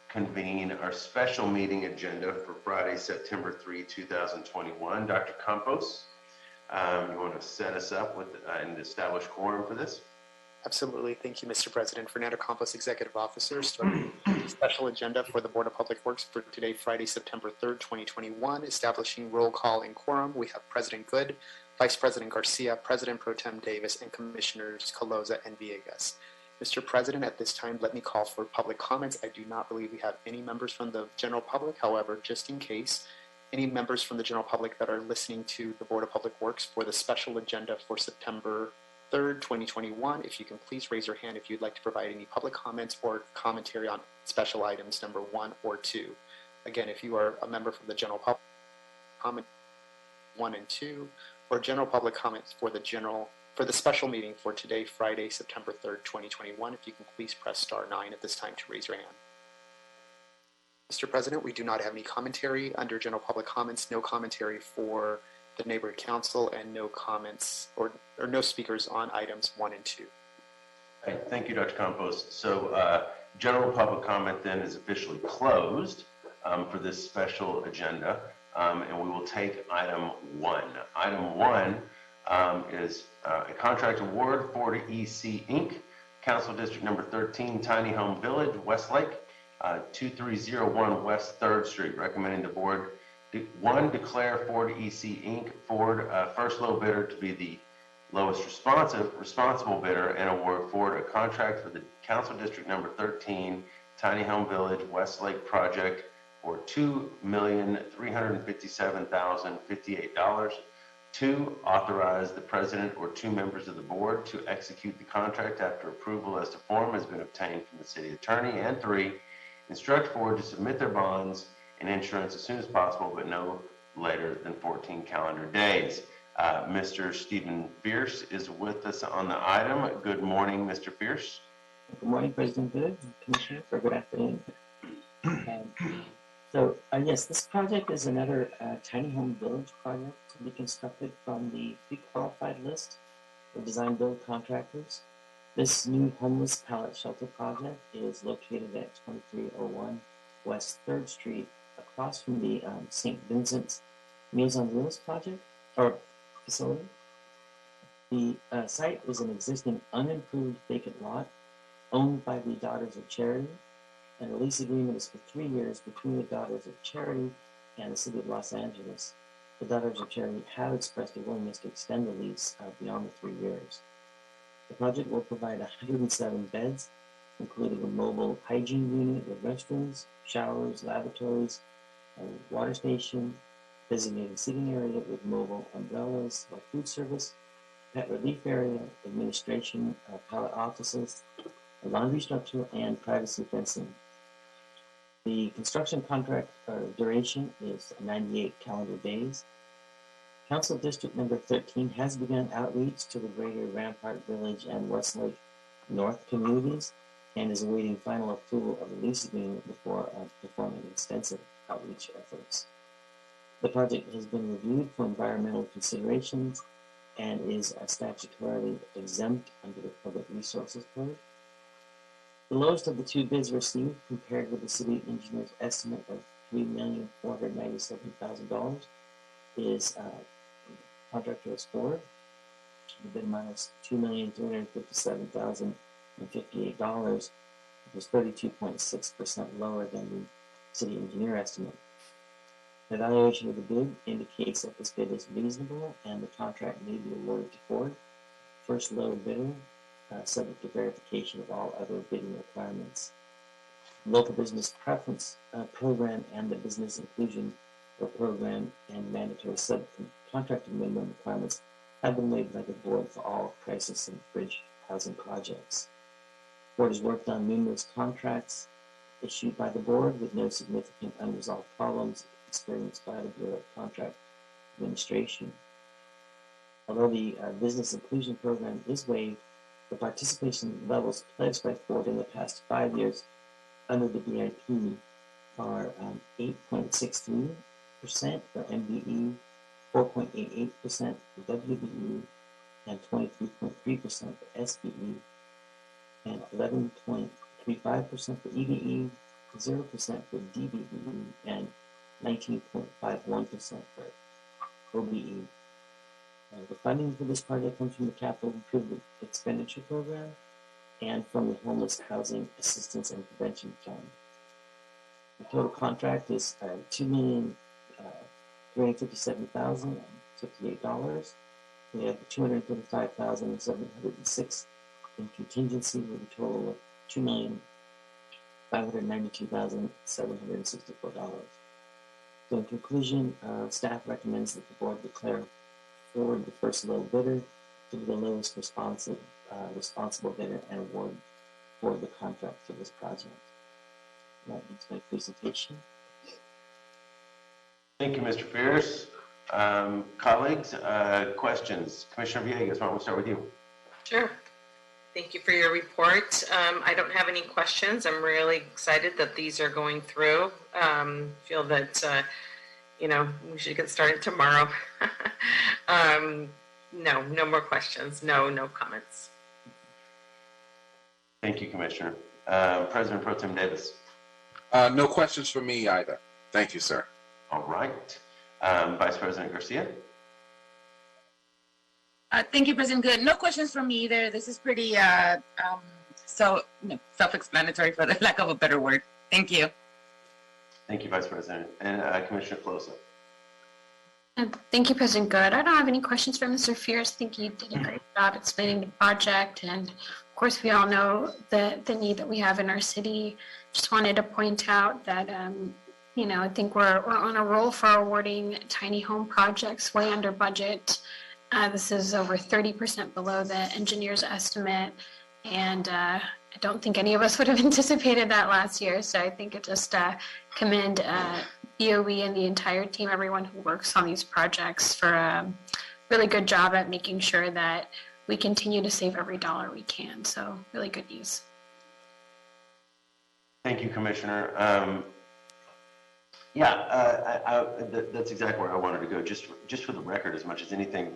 Speaker 1: convene our special meeting agenda for Friday, September 3, 2021. Dr. Campos, you want to set us up with and establish quorum for this?
Speaker 2: Absolutely. Thank you, Mr. President. Fernando Campos, Executive Officer, starting special agenda for the Board of Public Works for today, Friday, September 3rd, 2021, establishing roll call and quorum. We have President Good, Vice President Garcia, President Pro Tem Davis, and Commissioners Calosa and Villegas. Mr. President, at this time, let me call for public comments. I do not believe we have any members from the general public. However, just in case, any members from the general public that are listening to the Board of Public Works for the special agenda for September 3rd, 2021, if you can please raise your hand if you'd like to provide any public comments or commentary on special items number 1 or 2. Again, if you are a member from the general public, comment 1 and 2, or general public comments for the special meeting for today, Friday, September 3rd, 2021, if you can please press *9 at this time to raise your hand. Mr. President, we do not have any commentary under general public comments, no commentary for the neighborhood council, and no comments or no speakers on items 1 and 2.
Speaker 1: Okay, thank you, Dr. Campos. So general public comment then is officially closed for this special agenda. and we will take item 1. Item 1 is a contract award for EC Inc., Council District Number 13, Tiny Home Village, Westlake, 2301 West 3rd Street. Recommending the board, 1, declare Ford EC Inc., Ford first low bidder to be the lowest responsible bidder and award Ford a contract for the Council District Number 13, Tiny Home Village, Westlake project for $2,357,058. 2, authorize the president or 2 members of the board to execute the contract after approval as to form has been obtained from the city attorney. And 3, instruct Ford to submit their bonds and insurance as soon as possible, but no later than 14 calendar days. Mr. Stephen Fierce is with us on the item. Good morning, Mr. Fierce.
Speaker 18: Good morning, President Good, Commissioner, or good afternoon. Yes, this project is another tiny home village project to be constructed from the pre-qualified list of design build contractors. This new homeless pallet shelter project is located at 2301 West 3rd Street, across from the St. Vincent's Meals on Wheels project or facility. The site is an existing unimproved vacant lot owned by the Daughters of Charity, and the lease agreement is for 3 years between the Daughters of Charity and the City of Los Angeles. The Daughters of Charity have expressed a willingness to extend the lease beyond the 3 years. The project will provide 107 beds, including a mobile hygiene unit with restrooms, showers, lavatories, a water station, designated seating area with mobile umbrellas, food service, pet relief area, administration, pallet offices, a laundry structure, and privacy fencing. The construction contract duration is 98 calendar days. Council District Number 13 has begun outreach to the greater Rampart Village and Westlake North communities and is awaiting final approval of the lease agreement before performing extensive outreach efforts. The project has been reviewed for environmental considerations and is statutorily exempt under the Public Resources Code. The lowest of the 2 bids received, compared with the city engineer's estimate of $3,497,000, is contractor is Ford. The bid amount is $2,357,058, which was 32.6% lower than the city engineer estimate. The evaluation of the bid indicates that this bid is reasonable and the contract may be awarded to Ford, first low bidder, subject to verification of all other bidding requirements. Local Business Preference Program and the Business Inclusion Program and mandatory subcontracting minimum requirements have been waived by the board for all crisis and bridge housing projects. Board has worked on numerous contracts issued by the board with no significant unresolved problems experienced by the Bureau of Contract Administration. Although the Business Inclusion Program is waived, the participation levels pledged by Ford in the past 5 years under the BIP are 8.63% for MBE, 4.88% for WBE, and 23.3% for SBE, and 11.35% for EBE, 0% for DBE, and 19.51% for OBE. The funding for this project comes from the Capital Improvement Expenditure Program and from the Homeless Housing Assistance and Prevention Fund. The total contract is $2,357,058. We have $235,706 in contingency with a total of $2,592,764. So in conclusion, staff recommends that the board declare Ford the first low bidder to be the lowest responsible bidder and award for the contract for this project. That ends my presentation.
Speaker 1: Thank you, Mr. Fierce. Colleagues, questions? Commissioner Villegas, why don't we start with you?
Speaker 6: Sure. Thank you for your report. I don't have any questions. I'm really excited that these are going through. Feel that, we should get started tomorrow. No more questions. No comments.
Speaker 1: Thank you, Commissioner. President Pro Tem Davis.
Speaker 4: No questions for me either. Thank you, sir.
Speaker 1: All right. Vice President Garcia?
Speaker 7: Thank you, President Good. No questions from me either. This is pretty self-explanatory, for the lack of a better word. Thank you.
Speaker 1: Thank you, Vice President. And Commissioner Closa.
Speaker 8: Thank you, President Good. I don't have any questions for Mr. Fierce. I think you did a great job explaining the project. And of course, we all know the need that we have in our city. Just wanted to point out that, you know, I think we're on a roll for awarding tiny home projects way under budget. This is over 30% below the engineer's estimate. And I don't think any of us would have anticipated that last year. So I think it just commend BOE and the entire team, everyone who works on these projects, for a really good job at making sure that we continue to save every dollar we can. So really good news.
Speaker 1: Thank you, Commissioner. That's exactly where I wanted to go, just for the record as much as anything.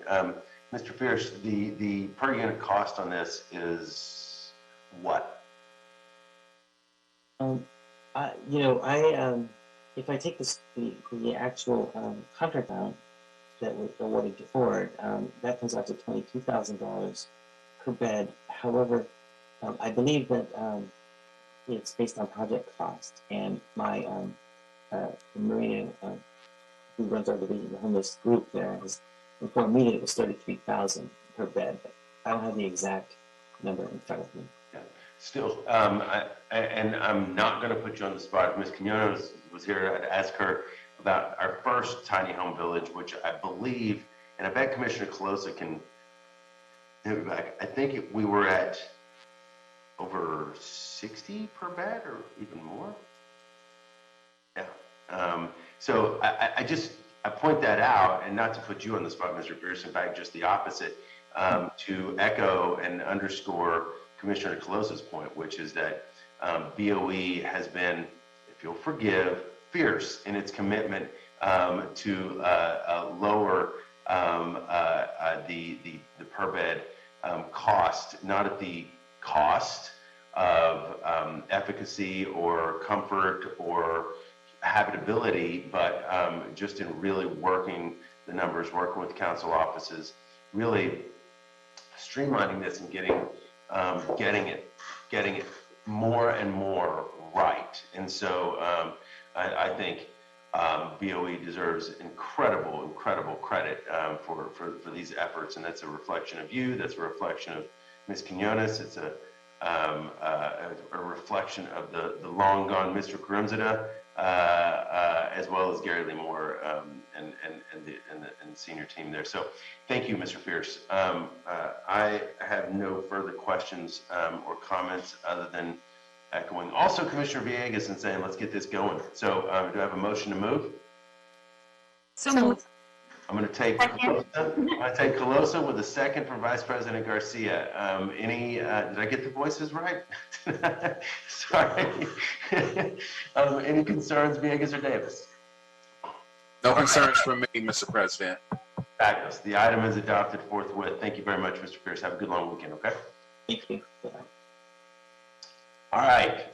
Speaker 1: Mr. Fierce, the per unit cost on this is what?
Speaker 18: If I take the actual contract amount that was awarded to Ford, that comes out to $22,000 per bed. However, I believe that it's based on project cost, and my Marina, who runs our division, the homeless group there, has informed me that it was $33,000 per bed. But I don't have the exact number in front of me.
Speaker 1: Yeah. Still, and I'm not going to put you on the spot. If Ms. Quinones was here, I'd ask her about our first tiny home village, which I believe, and I bet Commissioner Colosa can do it back. I think we were at over 60 per bed or even more. Yeah. So I point that out, and not to put you on the spot, Mr. Pierce, in fact, just the opposite, to echo and underscore Commissioner Colosa's point, which is that BOE has been, if you'll forgive, fierce in its commitment to lower the per bed cost, not at the cost of efficacy or comfort or habitability, but just in really working the numbers, working with council offices, really streamlining this and getting it more and more right. And so I think BOE deserves incredible credit for these efforts, and that's a reflection of you. That's a reflection of Ms. Quinones. It's a reflection of the long gone Mr. Karimzada, as well as Gary Lee Moore and the senior team there. So thank you, Mr. Fierce. I have no further questions or comments other than echoing also Commissioner Villegas and saying, let's get this going. So do I have a motion to move?
Speaker 7: So moved.
Speaker 1: I'm going to take Colosa with a second from Vice President Garcia. Did I get the voices right? Sorry. Any concerns, Villegas or Davis?
Speaker 4: No concerns from me, Mr. President.
Speaker 1: Fabulous. The item is adopted forthwith. Thank you very much, Mr. Pierce. Have a good long weekend, okay?
Speaker 18: Thank you.
Speaker 1: All right,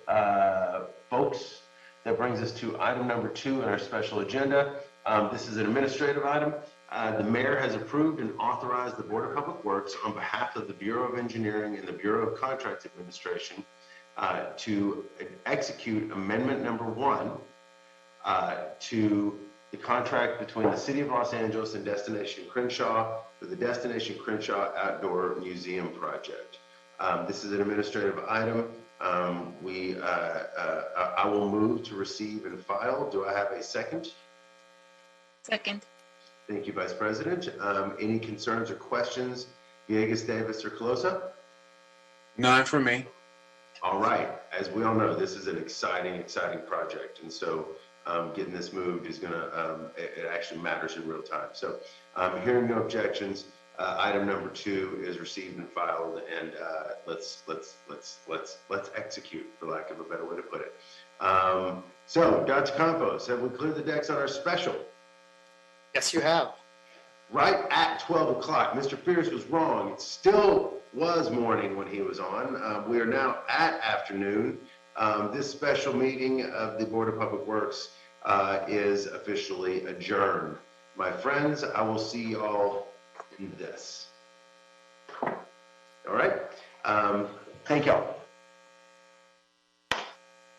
Speaker 1: folks, that brings us to item number 2 in our special agenda. This is an administrative item. The mayor has approved and authorized the Board of Public Works on behalf of the Bureau of Engineering and the Bureau of Contracts Administration to execute amendment number 1 to the contract between the City of Los Angeles and Destination Crenshaw for the Destination Crenshaw Outdoor Museum Project. This is an administrative item. I will move to receive and file. Do I have a second?
Speaker 7: Second.
Speaker 1: Thank you, Vice President. Any concerns or questions, Villegas, Davis, or Colosa?
Speaker 4: None for me.
Speaker 1: All right. As we all know, this is an exciting project. And so getting this moved is going to, it actually matters in real time. So hearing no objections, item number 2 is received and filed, and let's execute, for lack of a better way to put it. So, Dr. Campos, have we cleared the decks on our special?
Speaker 2: Yes, you have.
Speaker 1: Right at 12 o'clock. Mr. Fierce was wrong. It still was morning when he was on. We are now at afternoon. This special meeting of the Board of Public Works is officially adjourned. My friends, I will see you all in this. All right. Thank y'all.